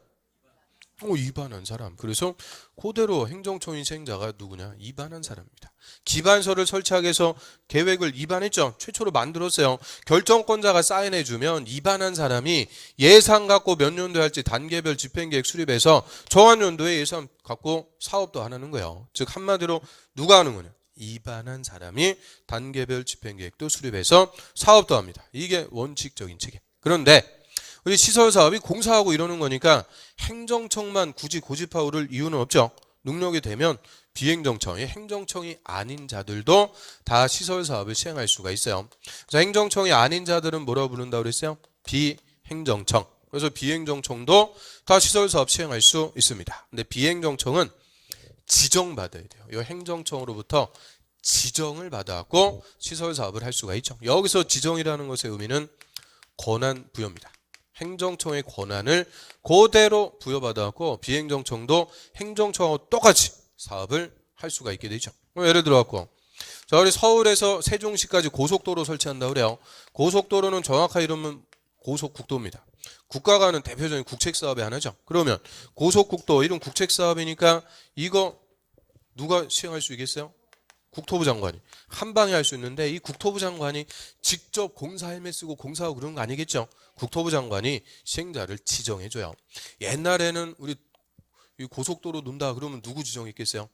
Speaker 1: 입안한 사람. 그래서 그대로 행정청인 시행자가 누구냐? 입안한 사람입니다. 기반서를 설치하기 위해서 계획을 입안했죠. 최초로 만들었어요. 결정권자가 사인해주면 입안한 사람이 예산 갖고 몇 년도에 할지 단계별 집행계획 수립해서 정한 연도에 예산 갖고 사업도 하는 거예요. 즉 한마디로 누가 하는 거냐? 입안한 사람이 단계별 집행계획도 수립해서 사업도 합니다. 이게 원칙적인 체계. 그런데 우리 시설사업이 공사하고 이러는 거니까 행정청만 굳이 고집하고 그럴 이유는 없죠. 능력이 되면 비행정청이 행정청이 아닌 자들도 다 시설사업을 시행할 수가 있어요. 자, 행정청이 아닌 자들은 뭐라고 부른다고 그랬어요? 비행정청. 그래서 비행정청도 다 시설사업 시행할 수 있습니다. 근데 비행정청은 지정받아야 돼요. 이 행정청으로부터 지정을 받아갖고 시설사업을 할 수가 있죠. 여기서 지정이라는 것의 의미는 권한 부여입니다. 행정청의 권한을 그대로 부여받아갖고 비행정청도 행정청하고 똑같이 사업을 할 수가 있게 되죠. 예를 들어갖고 자, 우리 서울에서 세종시까지 고속도로 설치한다 그래요. 고속도로는 정확하게 이러면 고속국도입니다. 국가가 하는 대표적인 국책사업의 하나죠. 그러면 고속국도 이런 국책사업이니까 이거 누가 시행할 수 있겠어요? 국토부 장관이 한 방에 할 수 있는데 이 국토부 장관이 직접 공사 헬멧 쓰고 공사하고 그런 거 아니겠죠. 국토부 장관이 시행자를 지정해줘요. 옛날에는 우리 이 고속도로 논다 그러면 누구 지정했겠어요?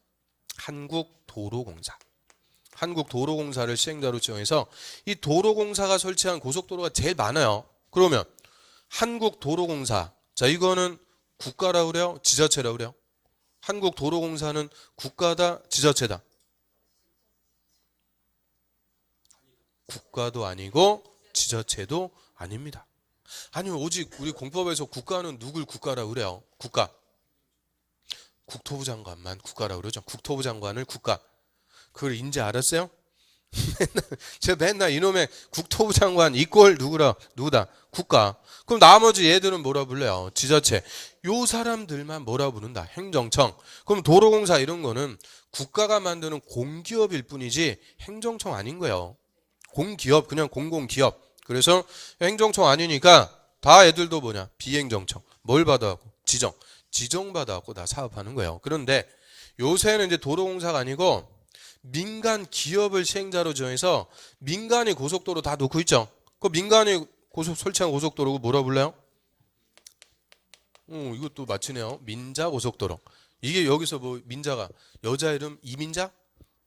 Speaker 1: 한국도로공사. 한국도로공사를 시행자로 지정해서 이 도로공사가 설치한 고속도로가 제일 많아요. 그러면 한국도로공사. 자, 이거는 국가라고 그래요? 지자체라고 그래요? 한국도로공사는 국가다, 지자체다? 국가도 아니고 지자체도 아닙니다. 아니 오직 우리 공법에서 국가는 누굴 국가라고 그래요? 국가. 국토부 장관만 국가라고 그러죠. 국토부 장관을 국가. 그걸 인지 알았어요? 제가 맨날 이놈의 국토부 장관 이꼴 누구다? 국가. 그럼 나머지 얘들은 뭐라 불러요? 지자체. 요 사람들만 뭐라 부른다? 행정청. 그럼 도로공사 이런 거는 국가가 만드는 공기업일 뿐이지 행정청 아닌 거예요. 공기업, 그냥 공공기업. 그래서 행정청 아니니까 다 애들도 뭐냐? 비행정청. 뭘 받아갖고? 지정받아갖고 다 사업하는 거예요. 그런데 요새는 이제 도로공사가 아니고 민간 기업을 시행자로 정해서 민간이 고속도로 다 놓고 있죠. 그 민간이 설치한 고속도로고 뭐라 불러요? 이것도 맞히네요. 민자고속도로. 이게 여기서 뭐 민자가 여자 이름 이민자?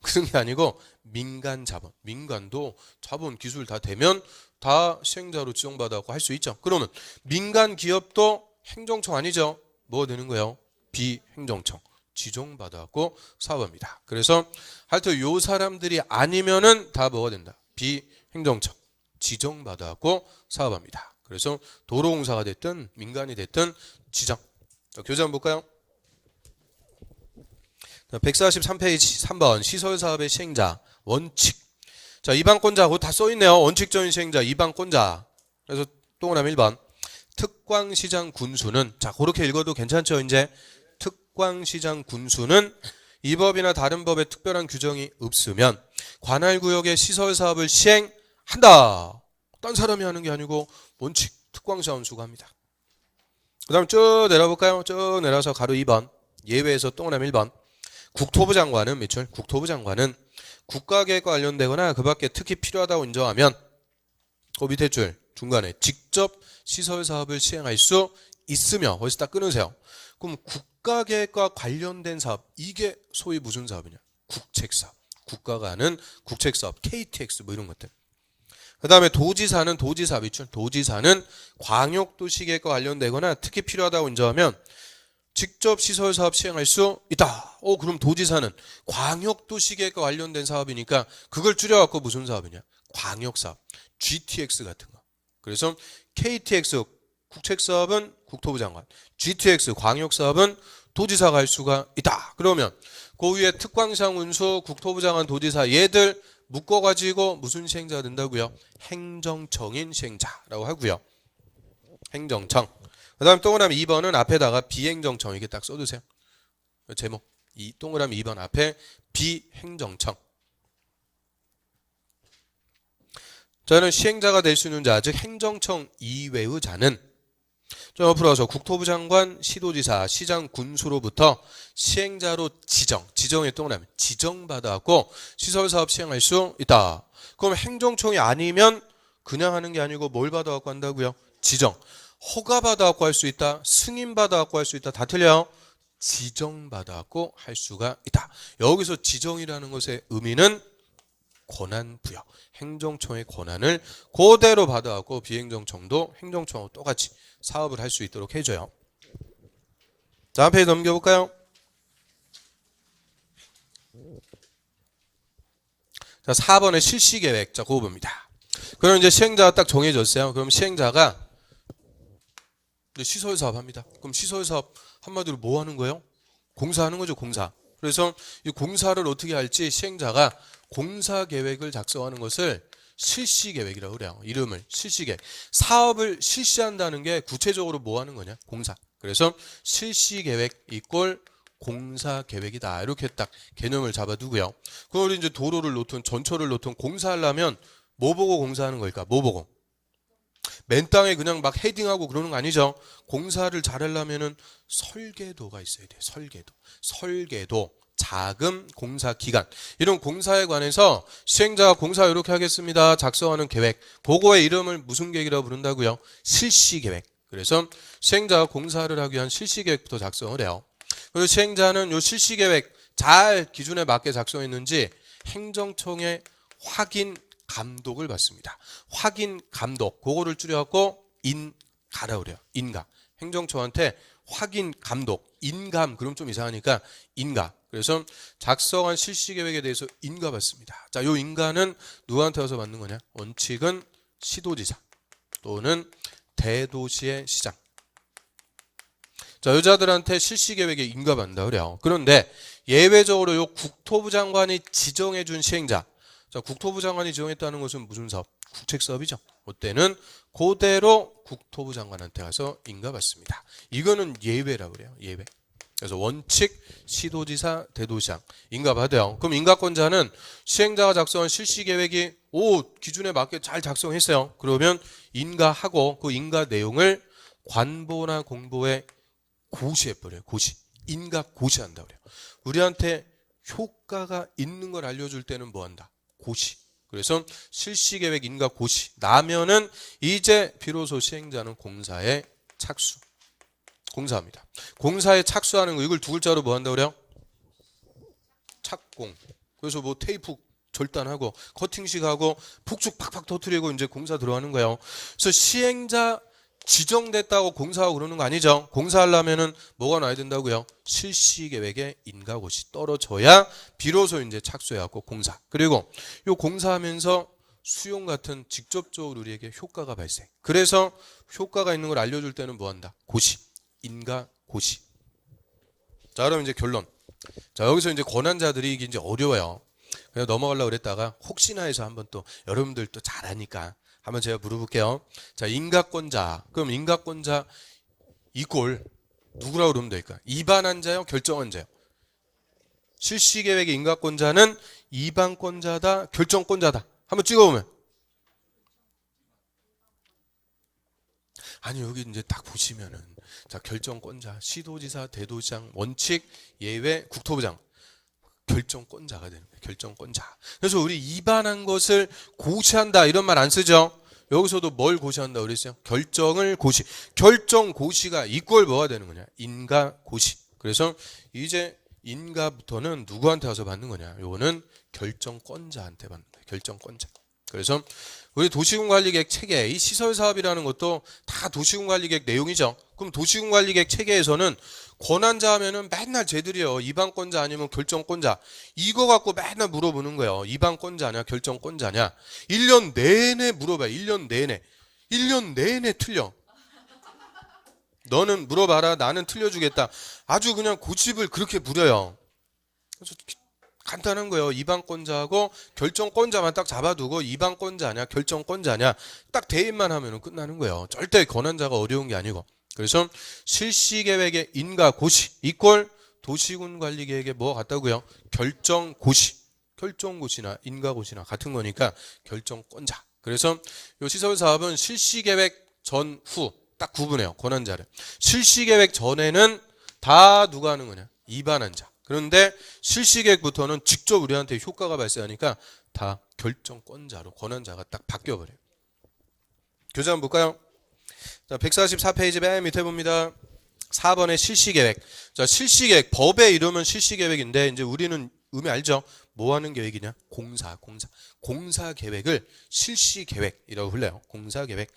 Speaker 1: 그런 게 아니고 민간 자본. 민간도 자본 기술 다 되면 다 시행자로 지정받아갖고 할 수 있죠. 그러면 민간 기업도 행정청 아니죠. 뭐가 되는 거예요? 비행정청. 지정받아갖고 사업합니다. 그래서 하여튼 요 사람들이 아니면은 다 뭐가 된다? 비행정청. 지정받아갖고 사업합니다. 그래서 도로공사가 됐든 민간이 됐든 지정. 자, 교재 한번 볼까요? 143페이지 3번 시설사업의 시행자 원칙. 자, 이방권자 그거 다 써있네요. 원칙적인 시행자 이방권자. 그래서 동그라미 1번 특광시장 군수는 자 그렇게 읽어도 괜찮죠. 이제 특광시장 군수는 이 법이나 다른 법에 특별한 규정이 없으면 관할구역의 시설사업을 시행한다. 딴 사람이 하는 게 아니고 원칙 특광시장 군수가 합니다. 그 다음 쭉 내려볼까요? 쭉 내려서 가로 2번 예외에서 동그라미 1번 국토부 장관은 밑줄 국토부 장관은 국가계획과 관련되거나 그 밖에 특히 필요하다고 인정하면 그 밑에 줄 중간에 직접 시설사업을 시행할 수 있으며 거기서 딱 끊으세요. 그럼 국가계획과 관련된 사업 이게 소위 무슨 사업이냐? 국책사업. 국가가 하는 국책사업 KTX 뭐 이런 것들. 그 다음에 도지사는 도지사 밑줄 도지사는 광역도시계획과 관련되거나 특히 필요하다고 인정하면 직접 시설사업 시행할 수 있다. 그럼 도지사는 광역도시계획과 관련된 사업이니까 그걸 줄여갖고 무슨 사업이냐? 광역사업, GTX 같은 거. 그래서 KTX 국책사업은 국토부 장관, GTX 광역사업은 도지사가 할 수가 있다. 그러면 그 위에 특광시장 운수, 국토부 장관, 도지사 얘들 묶어가지고 무슨 시행자가 된다고요? 행정청인 시행자라고 하고요. 행정청. 그 다음 동그라미 2번은 앞에다가 비행정청 이게 딱 써두세요. 제목. 이 동그라미 2번 앞에 비행정청. 저는 시행자가 될 수 있는 자, 즉 행정청 이외의 자는 좀 옆으로 와서 국토부 장관, 시도지사, 시장, 군수로부터 시행자로 지정의 동그라미 지정받아갖고 시설사업 시행할 수 있다. 그럼 행정청이 아니면 그냥 하는 게 아니고 뭘 받아갖고 한다고요? 지정. 허가받아갖고 할 수 있다. 승인받아갖고 할 수 있다. 다 틀려요. 지정받아갖고 할 수가 있다. 여기서 지정이라는 것의 의미는 권한 부여. 행정청의 권한을 그대로 받아갖고 비행정청도 행정청하고 똑같이 사업을 할 수 있도록 해줘요. 자, 한 페이지 넘겨볼까요? 자, 4번의 실시계획. 자, 그거 봅니다. 그럼 이제 시행자가 딱 정해졌어요. 그럼 시행자가 시설사업 합니다. 그럼 시설사업 한마디로 뭐 하는 거예요? 공사하는 거죠, 공사. 그래서 이 공사를 어떻게 할지 시행자가 공사계획을 작성하는 것을 실시계획이라고 그래요. 이름을 실시계획. 사업을 실시한다는 게 구체적으로 뭐 하는 거냐? 공사. 그래서 실시계획 이꼴 공사계획이다. 이렇게 딱 개념을 잡아두고요. 그걸 이제 도로를 놓든 전철을 놓든 공사하려면 뭐 보고 공사하는 걸까? 뭐 보고? 맨 땅에 그냥 막 헤딩하고 그러는 거 아니죠. 공사를 잘하려면은 설계도가 있어야 돼요. 설계도, 자금, 공사 기간. 이런 공사에 관해서 시행자가 공사 이렇게 하겠습니다. 작성하는 계획. 그거의 이름을 무슨 계획이라고 부른다고요? 실시계획. 그래서 시행자가 공사를 하기 위한 실시계획부터 작성을 해요. 그리고 시행자는 이 실시계획 잘 기준에 맞게 작성했는지 행정청의 확인 감독을 받습니다. 확인 감독, 그거를 줄여갖고 인가라고 그래요. 인가. 행정청한테 확인 감독, 인감, 그럼 좀 이상하니까 인가. 그래서 작성한 실시계획에 대해서 인가 받습니다. 자, 요 인가는 누구한테 와서 받는 거냐? 원칙은 시도지사 또는 대도시의 시장. 자, 여자들한테 실시계획에 인가 받는다 그래요. 그런데 예외적으로 요 국토부 장관이 지정해준 시행자. 자, 국토부 장관이 지정했다는 것은 무슨 사업? 국책사업이죠. 그때는 그대로 국토부 장관한테 가서 인가 받습니다. 이거는 예외라고 그래요. 예외. 그래서 원칙, 시도지사, 대도시장 인가 받아요. 그럼 인가권자는 시행자가 작성한 실시계획이 기준에 맞게 잘 작성했어요. 그러면 인가하고 그 인가 내용을 관보나 공보에 고시해버려요. 고시. 인가 고시한다고 그래요. 우리한테 효과가 있는 걸 알려줄 때는 뭐 한다? 고시. 그래서 실시계획 인가 고시 나면은 이제 비로소 시행자는 공사에 착수. 공사합니다. 공사에 착수하는 거 이걸 두 글자로 뭐 한다고 그래요? 착공. 그래서 뭐 테이프 절단하고 커팅식하고 폭죽 팍팍 터뜨리고 이제 공사 들어가는 거예요. 그래서 시행자 지정됐다고 공사하고 그러는 거 아니죠. 공사하려면은 뭐가 나야 된다고요? 실시계획에 인가고시 떨어져야 비로소 이제 착수해갖고 공사. 그리고 요 공사하면서 수용 같은 직접적으로 우리에게 효과가 발생. 그래서 효과가 있는 걸 알려줄 때는 뭐 한다? 고시. 인가고시. 자, 그럼 이제 결론. 자, 여기서 이제 권한자들이 이게 이제 어려워요. 그냥 넘어가려고 그랬다가 혹시나 해서 한번 또 여러분들 또 잘하니까 한번 제가 물어볼게요. 자, 인가권자. 그럼 인가권자 이꼴 누구라고 그러면 될까? 입안한 자요? 결정한 자요? 실시계획의 인가권자는 입안권자다? 결정권자다? 한번 찍어보면. 아니, 여기 이제 딱 보시면은. 자, 결정권자, 시도지사, 대도시장, 원칙, 예외, 국토부장. 결정권자가 되는 거예요. 결정권자. 그래서 우리 입안한 것을 고시한다 이런 말 안 쓰죠. 여기서도 뭘 고시한다 그랬어요? 결정을 고시. 결정 고시가 이꼴 뭐가 되는 거냐? 인가 고시. 그래서 이제 인가부터는 누구한테 와서 받는 거냐? 요거는 결정권자한테 받는 거예요. 결정권자. 그래서 우리 도시군관리계획 체계, 이 시설사업이라는 것도 다 도시군관리계획 내용이죠. 그럼 도시군관리계획 체계에서는 권한자 하면은 맨날 쟤들이요. 입안권자 아니면 결정권자. 이거 갖고 맨날 물어보는 거예요. 입안권자냐 결정권자냐. 1년 내내 물어봐요. 1년 내내. 1년 내내 틀려. 너는 물어봐라. 나는 틀려주겠다. 아주 그냥 고집을 그렇게 부려요. 그래서 간단한 거예요. 입안권자하고 결정권자만 딱 잡아두고 입안권자냐 결정권자냐 딱 대입만 하면 끝나는 거예요. 절대 권한자가 어려운 게 아니고. 그래서 실시계획의 인가고시 이꼴 도시군 관리계획에 뭐가 같다고요? 결정고시나 인가고시나 같은 거니까 결정권자. 그래서 이 시설사업은 실시계획 전후 딱 구분해요. 권한자를. 실시계획 전에는 다 누가 하는 거냐? 입안한 자. 그런데 실시계획부터는 직접 우리한테 효과가 발생하니까 다 결정권자로 권한자가 딱 바뀌어버려요. 교재 한번 볼까요? 자, 144페이지 맨 밑에 봅니다. 4번의 실시계획. 자, 실시계획. 법에 이르면 실시계획인데 이제 우리는 의미 알죠? 뭐 하는 계획이냐? 공사. 공사 계획을 실시계획이라고 불러요. 공사 계획.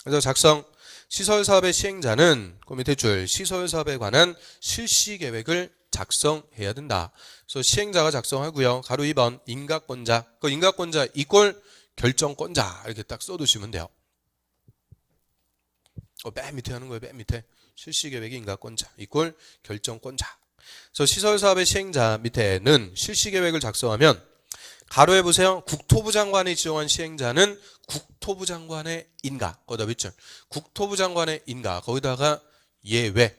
Speaker 1: 그래서 작성. 시설사업의 시행자는 그 밑에 줄 시설사업에 관한 실시계획을 작성해야 된다. 그래서 시행자가 작성하고요. 가로 2번 인가권자. 그 인가권자 이꼴 결정권자 이렇게 딱 써두시면 돼요. 맨 밑에 하는 거예요. 맨 밑에 실시계획의 인가권자 이꼴 결정권자. 그래서 시설사업의 시행자 밑에는 실시계획을 작성하면 가로에 보세요. 국토부 장관이 지정한 시행자는 국토부 장관의 인가. 거기다 밑줄. 국토부 장관의 인가. 거기다가 예외.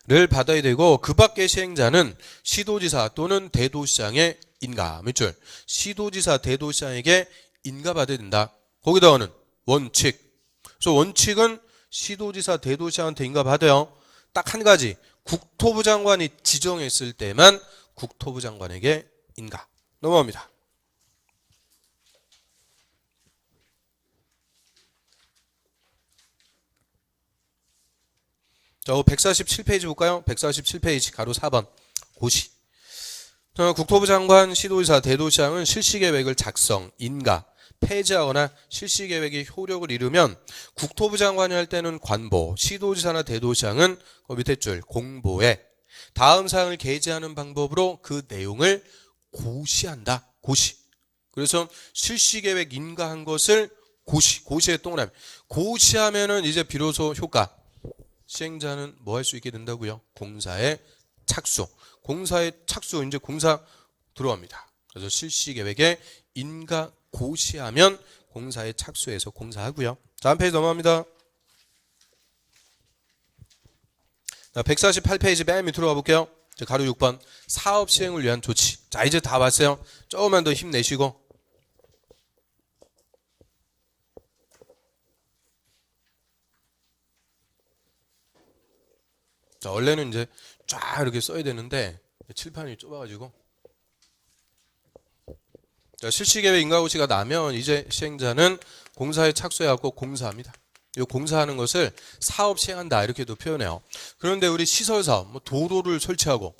Speaker 1: 를 받아야 되고 그 밖의 시행자는 시도지사 또는 대도시장의 인가. 밑줄. 시도지사 대도시장에게 인가받아야 된다. 거기다가는 원칙. 그래서 원칙은 시도지사 대도시장한테 인가받아요. 딱 한 가지. 국토부 장관이 지정했을 때만 국토부 장관에게 인가. 넘어갑니다. 자, 147페이지 볼까요? 147페이지 가로 4번 고시. 국토부 장관, 시도지사, 대도시장은 실시계획을 작성, 인가, 폐지하거나 실시계획이 효력을 잃으면 국토부 장관이 할 때는 관보, 시도지사나 대도시장은 그 밑에 줄 공보에 다음 사항을 게재하는 방법으로 그 내용을 고시한다. 고시. 그래서 실시계획 인가한 것을 고시에 동그라미. 고시하면은 이제 비로소 효과. 시행자는 뭐 할 수 있게 된다고요? 공사의 착수. 공사의 착수 이제 공사 들어갑니다. 그래서 실시계획에 인가 고시하면 공사에 착수해서 공사하고요. 다음 페이지 넘어갑니다. 자, 148페이지 맨 밑으로 가볼게요. 가로 6번 사업 시행을 위한 조치. 자, 이제 다 봤어요. 조금만 더 힘내시고. 자, 원래는 이제 쫙 이렇게 써야 되는데 칠판이 좁아가지고. 자, 실시계획 인가고시가 나면 이제 시행자는 공사에 착수해갖고 공사합니다. 이 공사하는 것을 사업 시행한다 이렇게도 표현해요. 그런데 우리 시설사업, 뭐 도로를 설치하고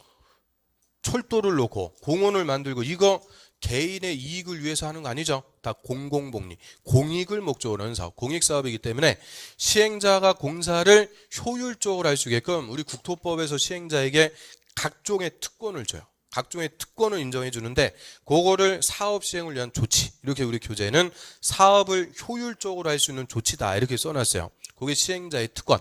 Speaker 1: 철도를 놓고 공원을 만들고 이거 개인의 이익을 위해서 하는 거 아니죠. 다 공공복리, 공익을 목적으로 하는 사업, 공익사업이기 때문에 시행자가 공사를 효율적으로 할 수 있게끔 우리 국토법에서 시행자에게 각종의 특권을 줘요. 각종의 특권을 인정해 주는데 그거를 사업 시행을 위한 조치. 이렇게 우리 교재는 사업을 효율적으로 할 수 있는 조치다 이렇게 써놨어요. 그게 시행자의 특권.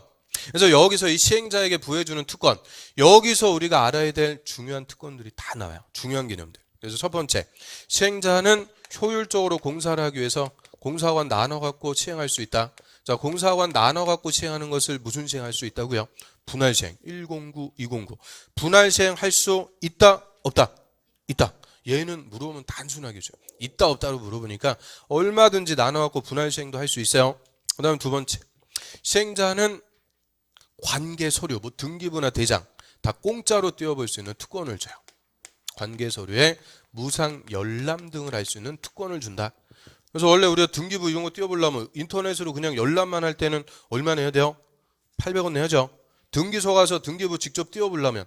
Speaker 1: 그래서 여기서 이 시행자에게 부여해주는 특권. 여기서 우리가 알아야 될 중요한 특권들이 다 나와요. 중요한 개념들. 그래서 첫 번째, 시행자는 효율적으로 공사를 하기 위해서 공사관 나눠갖고 시행할 수 있다. 자, 공사관 나눠갖고 시행하는 것을 무슨 시행할 수 있다고요? 분할 시행. 109, 209. 분할 시행할 수 있다? 없다? 있다. 얘는 물어보면 단순하게 줘요. 있다 없다로 물어보니까 얼마든지 나눠갖고 분할 시행도 할 수 있어요. 그 다음 두 번째, 시행자는 관계 서류, 뭐 등기부나 대장 다 공짜로 띄워볼 수 있는 특권을 줘요. 관계 서류에 무상 열람 등을 할 수 있는 특권을 준다. 그래서 원래 우리가 등기부 이런 거 띄워보려면 인터넷으로 그냥 열람만 할 때는 얼마 내야 돼요? 800원 내야죠. 등기소 가서 등기부 직접 띄워보려면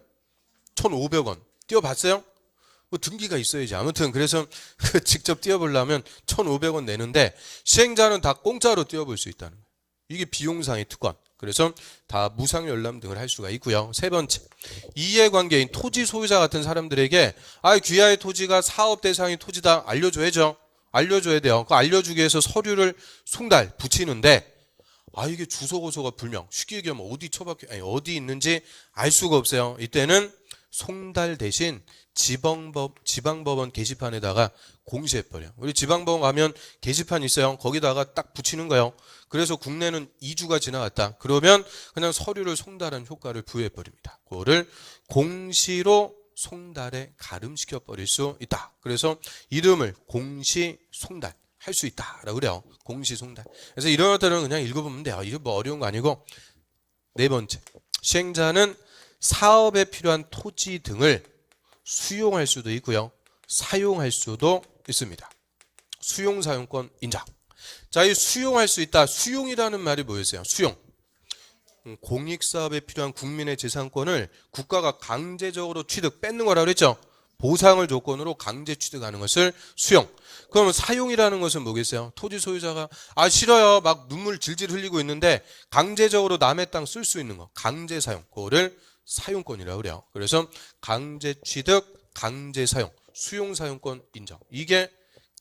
Speaker 1: 1,500원. 띄워봤어요? 뭐 등기가 있어야지. 아무튼 그래서 직접 띄워보려면 1,500원 내는데 시행자는 다 공짜로 띄워볼 수 있다는 거예요. 이게 비용상의 특권. 그래서 다 무상 열람 등을 할 수가 있고요. 세 번째, 이해관계인 토지 소유자 같은 사람들에게 귀하의 토지가 사업 대상의 토지다 알려줘야죠. 알려줘야 돼요. 그 알려주기 위해서 서류를 송달 붙이는데 이게 주소 고소가 불명. 쉽게 얘기하면 어디 있는지 알 수가 없어요. 이때는 송달 대신 지방법원 게시판에다가 공시해버려. 우리 지방법원 가면 게시판 있어요. 거기다가 딱 붙이는 거예요. 그래서 국내는 2주가 지나갔다. 그러면 그냥 서류를 송달한 효과를 부여해버립니다. 그거를 공시로 송달에 가름시켜 버릴 수 있다. 그래서 이름을 공시 송달 할 수 있다라고 그래요. 공시 송달. 그래서 이런 것들은 그냥 읽어보면 돼요. 이거 뭐 어려운 거 아니고. 네 번째, 시행자는 사업에 필요한 토지 등을 수용할 수도 있고요. 사용할 수도 있습니다. 수용 사용권 인정. 자, 이 수용할 수 있다. 수용이라는 말이 뭐였어요? 수용. 공익사업에 필요한 국민의 재산권을 국가가 강제적으로 취득, 뺏는 거라고 그랬죠? 보상을 조건으로 강제 취득하는 것을 수용. 그러면 사용이라는 것은 뭐겠어요? 토지 소유자가 싫어요. 막 눈물 질질 흘리고 있는데 강제적으로 남의 땅 쓸 수 있는 거. 강제 사용. 그거를 사용권이라고 그래요. 그래서 강제 취득, 강제 사용, 수용 사용권 인정. 이게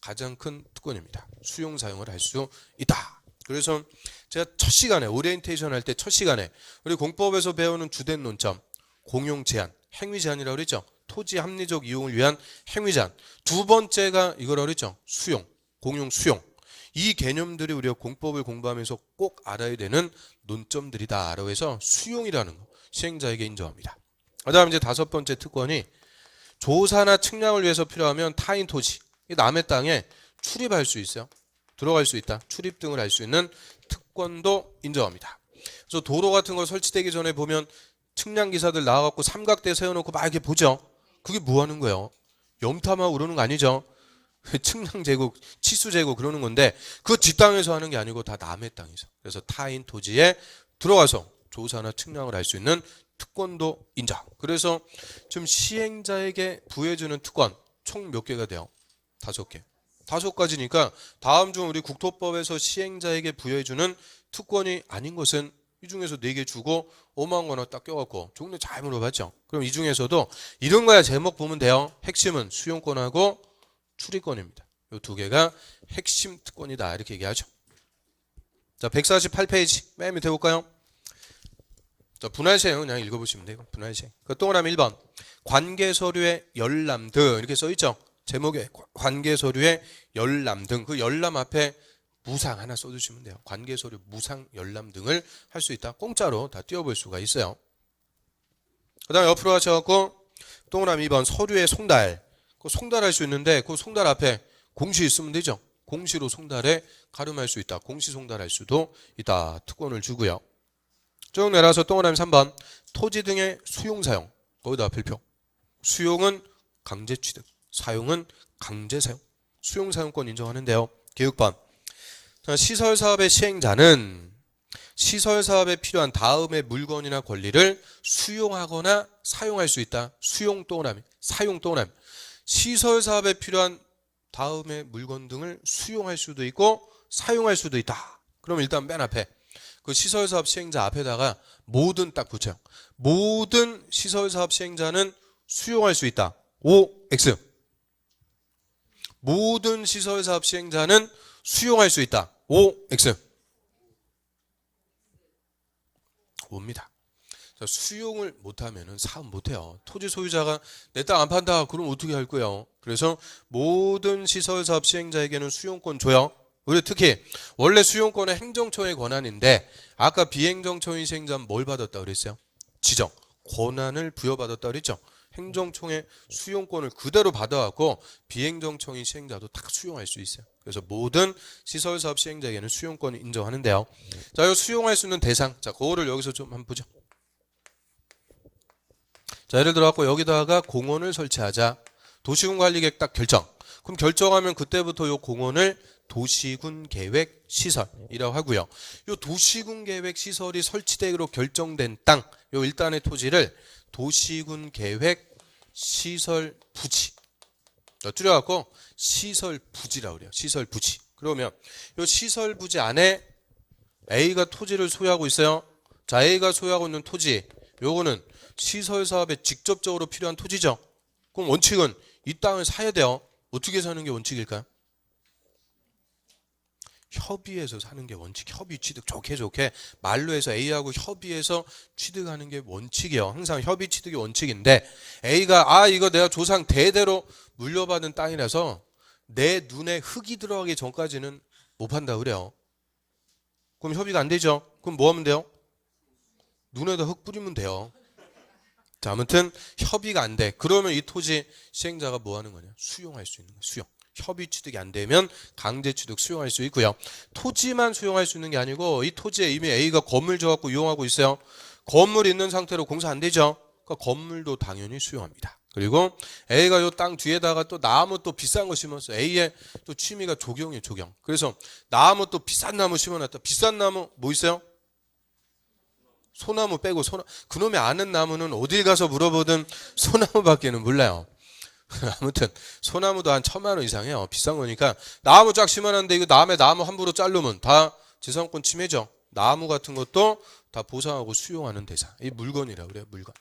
Speaker 1: 가장 큰 특권입니다. 수용 사용을 할 수 있다. 그래서 제가 첫 시간에 오리엔테이션 할 때 첫 시간에 우리 공법에서 배우는 주된 논점 공용 제한, 행위 제한이라고 그랬죠. 토지 합리적 이용을 위한 행위 제한. 두 번째가 이거라고 그랬죠. 수용, 공용 수용. 이 개념들이 우리가 공법을 공부하면서 꼭 알아야 되는 논점들이다라고 해서 수용이라는 거 시행자에게 인정합니다. 그다음 이제 다섯 번째 특권이 조사나 측량을 위해서 필요하면 타인 토지, 남의 땅에 출입할 수 있어요. 들어갈 수 있다. 출입 등을 할 수 있는 특권도 인정합니다. 그래서 도로 같은 거 설치되기 전에 보면 측량 기사들 나와갖고 삼각대 세워놓고 막 이렇게 보죠. 그게 뭐 하는 거예요? 염탐하고 그러는 거 아니죠? 측량 재고, 치수 재고 그러는 건데 그 뒷땅에서 하는 게 아니고 다 남의 땅에서. 그래서 타인 토지에 들어가서 조사나 측량을 할 수 있는 특권도 인정. 그래서 지금 시행자에게 부여해주는 특권 총 몇 개가 돼요? 5개. 5가지니까 다음 중 우리 국토법에서 시행자에게 부여해주는 특권이 아닌 것은 이 중에서 4개 주고 5만 원 딱 껴갖고 종류 잘 물어봤죠. 그럼 이 중에서도 이런 거야 제목 보면 돼요. 핵심은 수용권하고 출입권입니다. 이 2개가 핵심 특권이다 이렇게 얘기하죠. 자, 148페이지 맨 밑에 볼까요? 자, 분할시행 그냥 읽어보시면 돼요. 분할시행. 그 동그라미 1번 관계서류의 열람 등 이렇게 써있죠. 제목에 관계서류의 열람 등 그 열람 앞에 무상 하나 써주시면 돼요. 관계서류 무상 열람 등을 할 수 있다. 공짜로 다 띄워볼 수가 있어요. 그 다음에 옆으로 하셔갖고 동그라미 2번 서류의 송달. 그 송달할 수 있는데 그 송달 앞에 공시 있으면 되죠. 공시로 송달에 가름할 수 있다. 공시 송달할 수도 있다. 특권을 주고요. 쭉 내려서 동그라미 3번 토지 등의 수용사용. 거기다 별표. 수용은 강제 취득. 사용은 강제 사용. 수용 사용권 인정하는데요. 계획반. 시설 사업의 시행자는 시설 사업에 필요한 다음의 물건이나 권리를 수용하거나 사용할 수 있다. 수용 동그라미, 사용 동그라미. 시설 사업에 필요한 다음의 물건 등을 수용할 수도 있고 사용할 수도 있다. 그럼 일단 맨 앞에 그 시설 사업 시행자 앞에다가 모든 딱 붙여요. 모든 시설 사업 시행자는 수용할 수 있다. OX. 모든 시설사업 시행자는 수용할 수 있다. OX. 옵니다. 수용을 못하면 사업 못해요. 토지 소유자가 내 땅 안 판다. 그럼 어떻게 할 거예요? 그래서 모든 시설사업 시행자에게는 수용권 줘요. 우리 특히 원래 수용권은 행정처의 권한인데 아까 비행정처인 시행자는 뭘 받았다 그랬어요? 지정. 권한을 부여받았다 그랬죠? 행정청의 수용권을 그대로 받아갖고 비행정청인 시행자도 다 수용할 수 있어요. 그래서 모든 시설사업 시행자에게는 수용권을 인정하는데요. 자, 이 수용할 수 있는 대상. 자, 그거를 여기서 좀 한번 보죠. 자, 예를 들어갖고 여기다가 공원을 설치하자. 도시군 관리계획 딱 결정. 그럼 결정하면 그때부터 이 공원을 도시군 계획 시설이라고 하고요. 이 도시군 계획 시설이 설치되기로 결정된 땅, 요 일단의 토지를 도시군 계획 시설 부지. 줄여갖고 시설 부지라고 그래요. 시설 부지. 그러면 이 시설 부지 안에 A가 토지를 소유하고 있어요. 자, A가 소유하고 있는 토지, 요거는 시설 사업에 직접적으로 필요한 토지죠. 그럼 원칙은 이 땅을 사야 돼요. 어떻게 사는 게 원칙일까요? 협의해서 사는 게 원칙. 협의 취득 좋게 말로 해서 A하고 협의해서 취득하는 게 원칙이에요. 항상 협의 취득이 원칙인데 A가 이거 내가 조상 대대로 물려받은 땅이라서 내 눈에 흙이 들어가기 전까지는 못 판다 그래요. 그럼 협의가 안 되죠. 그럼 뭐 하면 돼요? 눈에다 흙 뿌리면 돼요. 자, 아무튼 협의가 안 돼. 그러면 이 토지 시행자가 뭐 하는 거냐? 수용할 수 있는 거야. 수용. 협의 취득이 안 되면 강제 취득 수용할 수 있고요. 토지만 수용할 수 있는 게 아니고 이 토지에 이미 A가 건물 줘갖고 이용하고 있어요. 건물 있는 상태로 공사 안 되죠. 그러니까 건물도 당연히 수용합니다. 그리고 A가 요 땅 뒤에다가 또 나무 또 비싼 거 심었어. A의 또 취미가 조경이에요, 조경. 그래서 나무 또 비싼 나무 심어놨다. 비싼 나무 뭐 있어요? 소나무 빼고 그놈의 아는 나무는 어딜 가서 물어보든 소나무밖에는 몰라요. 아무튼 소나무도 한 1,000만 원 이상해요. 비싼 거니까 나무 쫙 심어놨는데 이거 남의 나무 함부로 자르면 다 재산권 침해죠. 나무 같은 것도 다 보상하고 수용하는 대상. 이 물건이라고 그래요. 물건.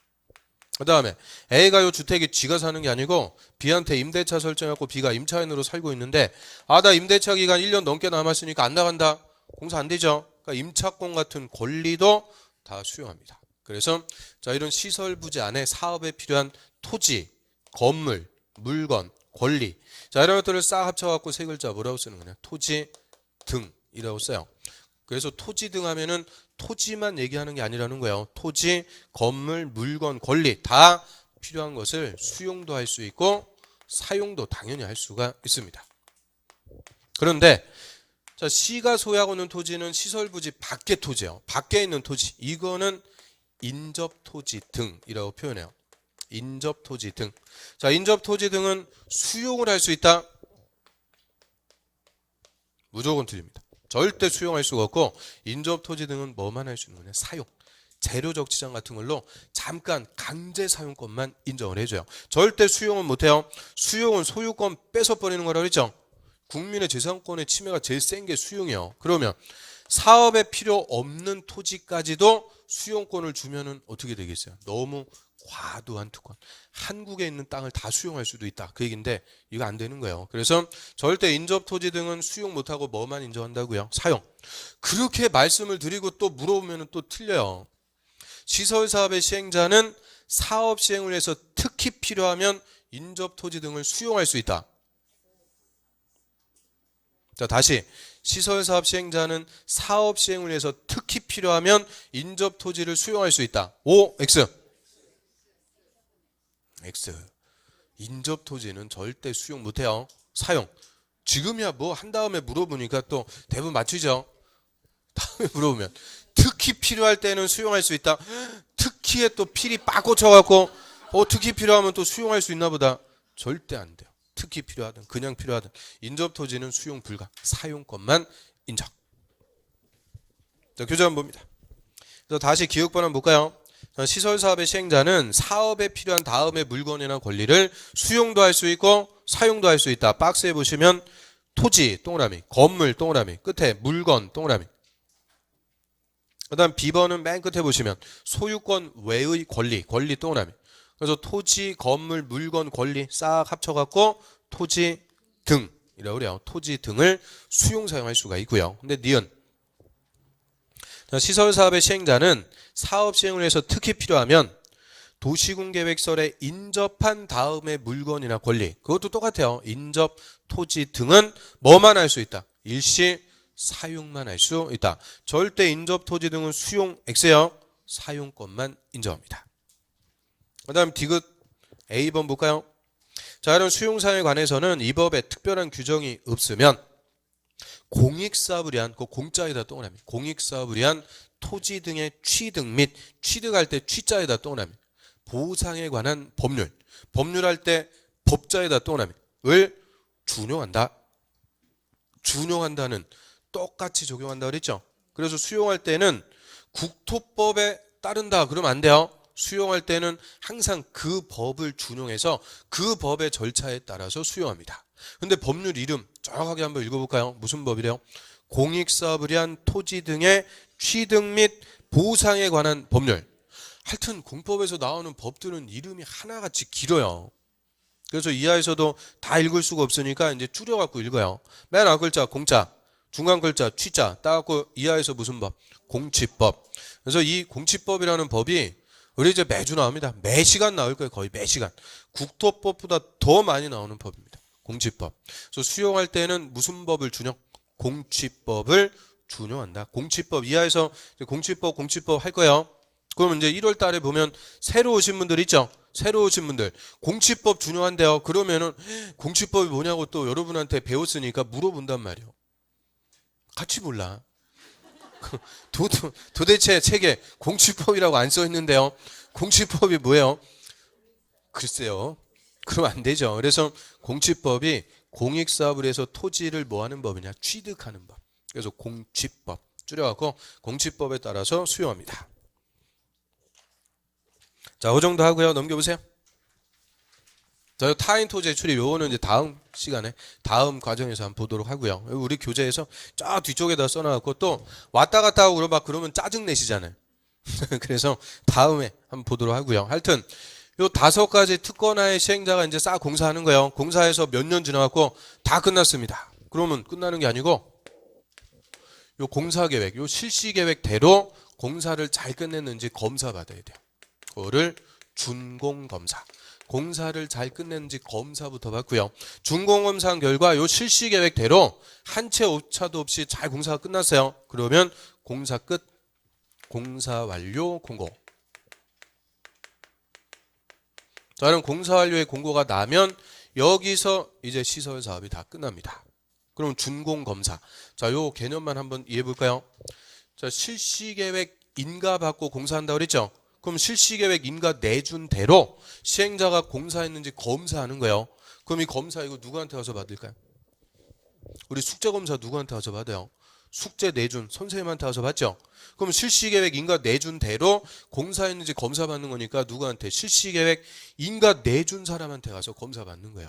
Speaker 1: 그 다음에 A가 요 주택이 G가 사는 게 아니고 B한테 임대차 설정해갖고 B가 임차인으로 살고 있는데 나 임대차 기간 1년 넘게 남았으니까 안 나간다. 공사 안 되죠. 그러니까 임차권 같은 권리도 다 수용합니다. 그래서 자 이런 시설 부지 안에 사업에 필요한 토지, 건물, 물건, 권리 자 이런 것들을 싹 합쳐갖고 세 글자 뭐라고 쓰는 거냐? 토지 등이라고 써요. 그래서 토지 등 하면은 토지만 얘기하는 게 아니라는 거예요. 토지, 건물, 물건, 권리 다 필요한 것을 수용도 할 수 있고 사용도 당연히 할 수가 있습니다. 그런데 자, C가 소유하고 있는 토지는 시설부지 밖의 토지예요. 밖에 있는 토지. 이거는 인접토지 등이라고 표현해요. 인접토지 등. 자, 인접토지 등은 수용을 할 수 있다. 무조건 틀립니다. 절대 수용할 수가 없고 인접토지 등은 뭐만 할 수 있는 거냐? 사용. 재료적 지장 같은 걸로 잠깐 강제 사용권만 인정을 해줘요. 절대 수용은 못해요. 수용은 소유권 뺏어버리는 거라고 했죠. 국민의 재산권의 침해가 제일 센 게 수용이에요. 그러면 사업에 필요 없는 토지까지도 수용권을 주면은 어떻게 되겠어요? 너무 과도한 특권. 한국에 있는 땅을 다 수용할 수도 있다. 그 얘기인데 이거 안 되는 거예요. 그래서 절대 인접토지 등은 수용 못하고 뭐만 인정한다고요? 사용. 그렇게 말씀을 드리고 또 물어보면 또 틀려요. 시설사업의 시행자는 사업 시행을 위해서 특히 필요하면 인접토지 등을 수용할 수 있다. 자, 다시 시설사업 시행자는 사업 시행을 위해서 특히 필요하면 인접토지를 수용할 수 있다. O, X. X. 인접토지는 절대 수용 못해요. 사용. 지금이야 뭐 한 다음에 물어보니까 또 대부분 맞추죠. 다음에 물어보면 특히 필요할 때는 수용할 수 있다. 특히에 또 필이 빡 꽂혀갖고 특히 필요하면 또 수용할 수 있나 보다. 절대 안 돼요. 특히 필요하든 그냥 필요하든 인접토지는 수용 불가. 사용권만 인정. 자, 교재 한번 봅니다. 그래서 다시 기억번 한번 볼까요? 시설사업의 시행자는 사업에 필요한 다음의 물건이나 권리를 수용도 할 수 있고 사용도 할 수 있다. 박스에 보시면 토지 동그라미, 건물 동그라미, 끝에 물건 동그라미. 그 다음 B번은 맨 끝에 보시면 소유권 외의 권리 동그라미. 그래서 토지, 건물, 물건, 권리 싹 합쳐갖고 토지 등이라고 그래요. 토지 등을 수용 사용할 수가 있고요. 근데 니은 시설사업의 시행자는 사업 시행을 위해서 특히 필요하면 도시군계획설에 인접한 다음의 물건이나 권리 그것도 똑같아요. 인접, 토지 등은 뭐만 할 수 있다? 일시 사용만 할 수 있다. 절대 인접 토지 등은 수용 X예요. 사용권만 인정합니다. 그 다음 디귿 A번 볼까요? 자, 이런 수용사에 관해서는 이 법에 특별한 규정이 없으면 공익사업을 위한 그 공짜에다 동그라미 공익사업을 위한 토지 등의 취득 및 취득할 때 취자에다 동그라미 보상에 관한 법률할 때 법자에다 동그라미를 준용한다. 준용한다는 똑같이 적용한다 그랬죠. 그래서 수용할 때는 국토법에 따른다 그러면 안 돼요. 수용할 때는 항상 그 법을 준용해서 그 법의 절차에 따라서 수용합니다. 근데 법률 이름 정확하게 한번 읽어볼까요? 무슨 법이래요? 공익사업을 위한 토지 등의 취득 및 보상에 관한 법률. 하여튼 공법에서 나오는 법들은 이름이 하나같이 길어요. 그래서 이하에서도 다 읽을 수가 없으니까 이제 줄여갖고 읽어요. 맨 앞 글자 공자, 중간 글자 취자 따갖고 이하에서 무슨 법? 공치법. 그래서 이 공치법이라는 법이 우리 이제 매주 나옵니다. 매 시간 나올 거예요. 거의 매 시간. 국토법보다 더 많이 나오는 법입니다. 공취법. 그래서 수용할 때는 무슨 법을 준용? 공취법을 준용한다. 공취법 이하에서 공취법 할 거예요. 그럼 이제 1월 달에 보면 새로 오신 분들 있죠? 새로 오신 분들 공취법 준용한대요. 그러면은 공취법이 뭐냐고 또 여러분한테 배웠으니까 물어본단 말이에요. 같이 몰라. 도대체 책에 공취법이라고 안 써 있는데요. 공취법이 뭐예요? 글쎄요. 그럼 안 되죠. 그래서 공취법이 공익사업을 해서 토지를 뭐 하는 법이냐? 취득하는 법. 그래서 공취법. 줄여갖고 공취법에 따라서 수용합니다. 자, 그 정도 하고요. 넘겨보세요. 자, 타인 토지의 출입. 요거는 이제 다음 시간에, 다음 과정에서 한번 보도록 하고요. 우리 교재에서 쫙 뒤쪽에다 써놔갖고 또 왔다 갔다 하고 그러면 짜증내시잖아요. 그래서 다음에 한번 보도록 하고요. 하여튼, 요 5가지 특권화의 시행자가 이제 싹 공사하는 거예요. 공사해서 몇 년 지나갖고 다 끝났습니다. 그러면 끝나는 게 아니고, 요 공사계획, 요 실시계획대로 공사를 잘 끝냈는지 검사 받아야 돼요. 그거를 준공검사. 공사를 잘 끝냈는지 검사부터 받고요. 준공검사한 결과 요 실시계획대로 한 채 오차도 없이 잘 공사가 끝났어요. 그러면 공사 끝, 공사 완료 공고. 자, 그럼 공사 완료의 공고가 나면 여기서 이제 시설 사업이 다 끝납니다. 그럼 준공검사. 자, 요 개념만 한번 이해해 볼까요? 자, 실시계획 인가 받고 공사한다고 그랬죠? 그럼 실시계획 인가 내준 대로 시행자가 공사했는지 검사하는 거예요. 그럼 이 검사 이거 누구한테 가서 받을까요? 우리 숙제검사 누구한테 가서 받아요? 숙제 내준 선생님한테 가서 받죠? 그럼 실시계획 인가 내준 대로 공사했는지 검사 받는 거니까 누구한테? 실시계획 인가 내준 사람한테 가서 검사 받는 거예요.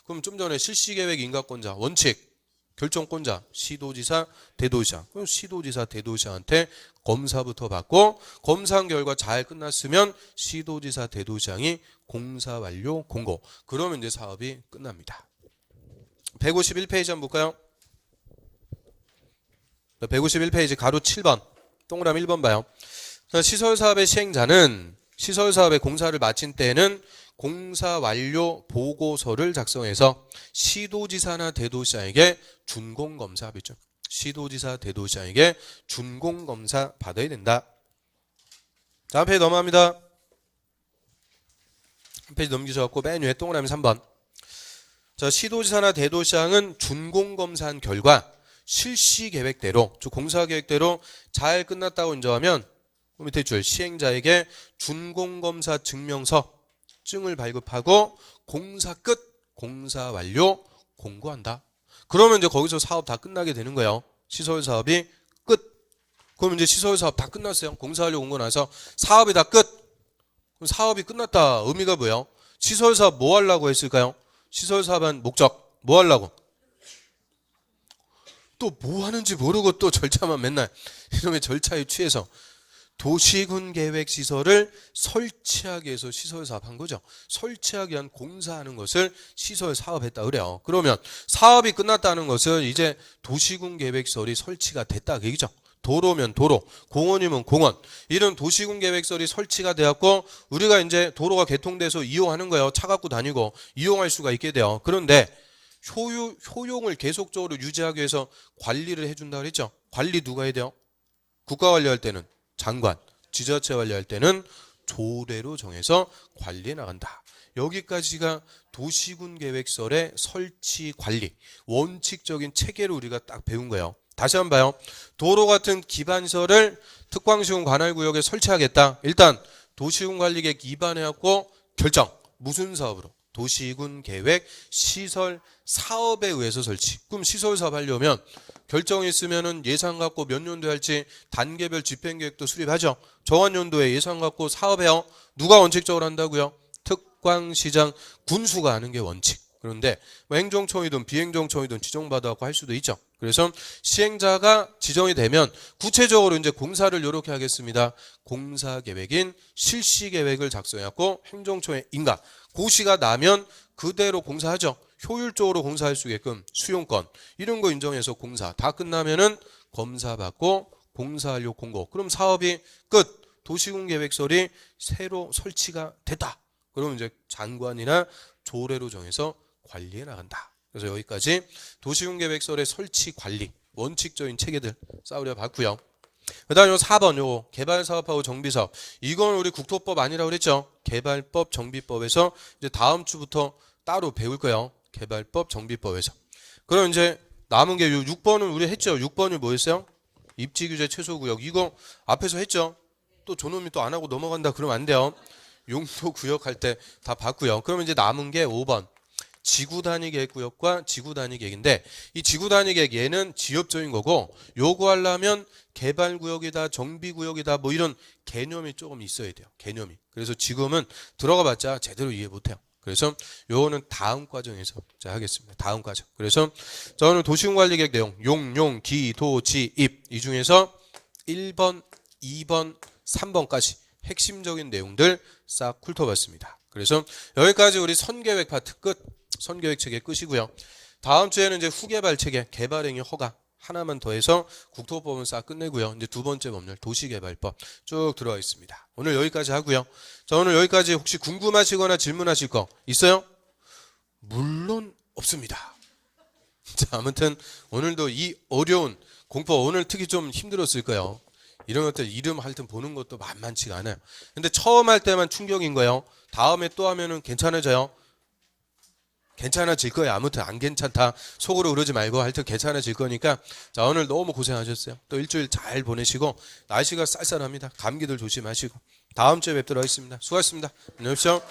Speaker 1: 그럼 좀 전에 실시계획 인가권자 원칙 결정권자 시도지사 대도시장. 그럼 시도지사 대도시장한테 검사부터 받고 검사한 결과 잘 끝났으면 시도지사 대도시장이 공사 완료 공고. 그러면 이제 사업이 끝납니다. 151페이지 한번 볼까요? 151페이지 가로 7번 동그라미 1번 봐요. 시설사업의 시행자는 시설사업의 공사를 마친 때에는 공사 완료 보고서를 작성해서 시도지사나 대도시장에게 준공검사 받죠. 시도지사 대도시장에게 준공검사 받아야 된다. 다음 페이지 넘어갑니다. 한 페이지 넘기셔갖고 맨 위에 동그라미 3번. 자, 시도지사나 대도시장은 준공검사한 결과 실시계획대로, 즉 공사계획대로 잘 끝났다고 인정하면 밑에 줄 시행자에게 준공검사 증명서 증을 발급하고 공사 끝, 공사 완료 공고한다. 그러면 이제 거기서 사업 다 끝나게 되는 거예요. 시설 사업이 끝. 그럼 이제 시설 사업 다 끝났어요. 공사 완료 공고 나서 사업이 다 끝. 그럼 사업이 끝났다. 의미가 뭐예요? 시설 사업 뭐 하려고 했을까요? 시설 사업한 목적 뭐 하려고? 또 뭐 하는지 모르고 또 절차만 맨날 이놈의 절차에 취해서 도시군 계획 시설을 설치하기 위해서 시설 사업한 거죠. 설치하기 위한 공사하는 것을 시설 사업했다 그래요. 그러면 사업이 끝났다는 것은 이제 도시군 계획 시설이 설치가 됐다 그 얘기죠. 도로면 도로, 공원이면 공원. 이런 도시군 계획 시설이 설치가 되었고 우리가 이제 도로가 개통돼서 이용하는 거예요. 차 갖고 다니고 이용할 수가 있게 돼요. 그런데 효용을 계속적으로 유지하기 위해서 관리를 해준다 그랬죠. 관리 누가 해야 돼요? 국가 관리할 때는 장관, 지자체 관리할 때는 조례로 정해서 관리해 나간다. 여기까지가 도시군 계획설의 설치 관리, 원칙적인 체계를 우리가 딱 배운 거예요. 다시 한번 봐요. 도로 같은 기반시설을 특광시군 관할구역에 설치하겠다. 일단 도시군 관리계획 입안해갖고 결정. 무슨 사업으로? 도시군 계획 시설 사업에 의해서 설치. 그럼 시설 사업 하려면 결정이 있으면은 예산 갖고 몇 년도에 할지 단계별 집행계획도 수립하죠. 정한 연도에 예산 갖고 사업해요. 누가 원칙적으로 한다고요? 특광시장 군수가 하는 게 원칙. 그런데 뭐 행정청이든 비행정청이든 지정받아갖고 할 수도 있죠. 그래서 시행자가 지정이 되면 구체적으로 이제 공사를 이렇게 하겠습니다. 공사계획인 실시계획을 작성해갖고 행정청에 인가. 고시가 나면 그대로 공사하죠. 효율적으로 공사할 수 있게끔 수용권 이런 거 인정해서 공사 다 끝나면은 검사 받고 공사 완료 공고. 그럼 사업이 끝. 도시군 계획설이 새로 설치가 됐다. 그러면 이제 장관이나 조례로 정해서 관리해 나간다. 그래서 여기까지 도시군계획설의 설치 관리 원칙적인 체계들 싸우려 봤고요. 그다음 요 4번 요 개발사업하고 정비사업 이건 우리 국토법 아니라고 그랬죠. 개발법 정비법에서 이제 다음 주부터 따로 배울 거예요. 개발법 정비법에서. 그럼 이제 남은 게 요 6번은 우리 했죠. 6번이 뭐였어요? 입지규제 최소구역 이거 앞에서 했죠. 또 저놈이 또 안 하고 넘어간다 그러면 안 돼요. 용도구역 할 때 다 봤고요. 그러면 이제 남은 게 5번 지구단위 계획구역과 지구단위 계획인데 이 지구단위 계획 얘는 지역적인 거고 요거 하려면 개발구역이다 정비구역이다 뭐 이런 개념이 조금 있어야 돼요. 개념이. 그래서 지금은 들어가 봤자 제대로 이해 못해요. 그래서 요거는 다음 과정에서 자 하겠습니다. 다음 과정. 그래서 저는 도시군관리계획 내용 용, 기, 도, 지, 입 이 중에서 1번, 2번, 3번까지 핵심적인 내용들 싹 훑어봤습니다. 그래서 여기까지 우리 선계획 파트 끝. 선계획 체계 끝이고요. 다음 주에는 이제 후개발 체계 개발행위 허가 하나만 더해서 국토법은 싹 끝내고요. 이제 두 번째 법률 도시개발법 쭉 들어가 있습니다. 오늘 여기까지 하고요. 자 오늘 여기까지 혹시 궁금하시거나 질문하실 거 있어요? 물론 없습니다. 자 아무튼 오늘도 이 어려운 공법 오늘 특히 좀 힘들었을 거예요. 이런 것들 이름 하여튼 보는 것도 만만치가 않아요. 근데 처음 할 때만 충격인 거예요. 다음에 또 하면은 괜찮아져요. 괜찮아질 거예요. 아무튼 안 괜찮다 속으로 그러지 말고 하여튼 괜찮아질 거니까 자 오늘 너무 고생하셨어요. 또 일주일 잘 보내시고 날씨가 쌀쌀합니다. 감기들 조심하시고 다음 주에 뵙도록 하겠습니다. 수고하셨습니다. 안녕히 계십시오.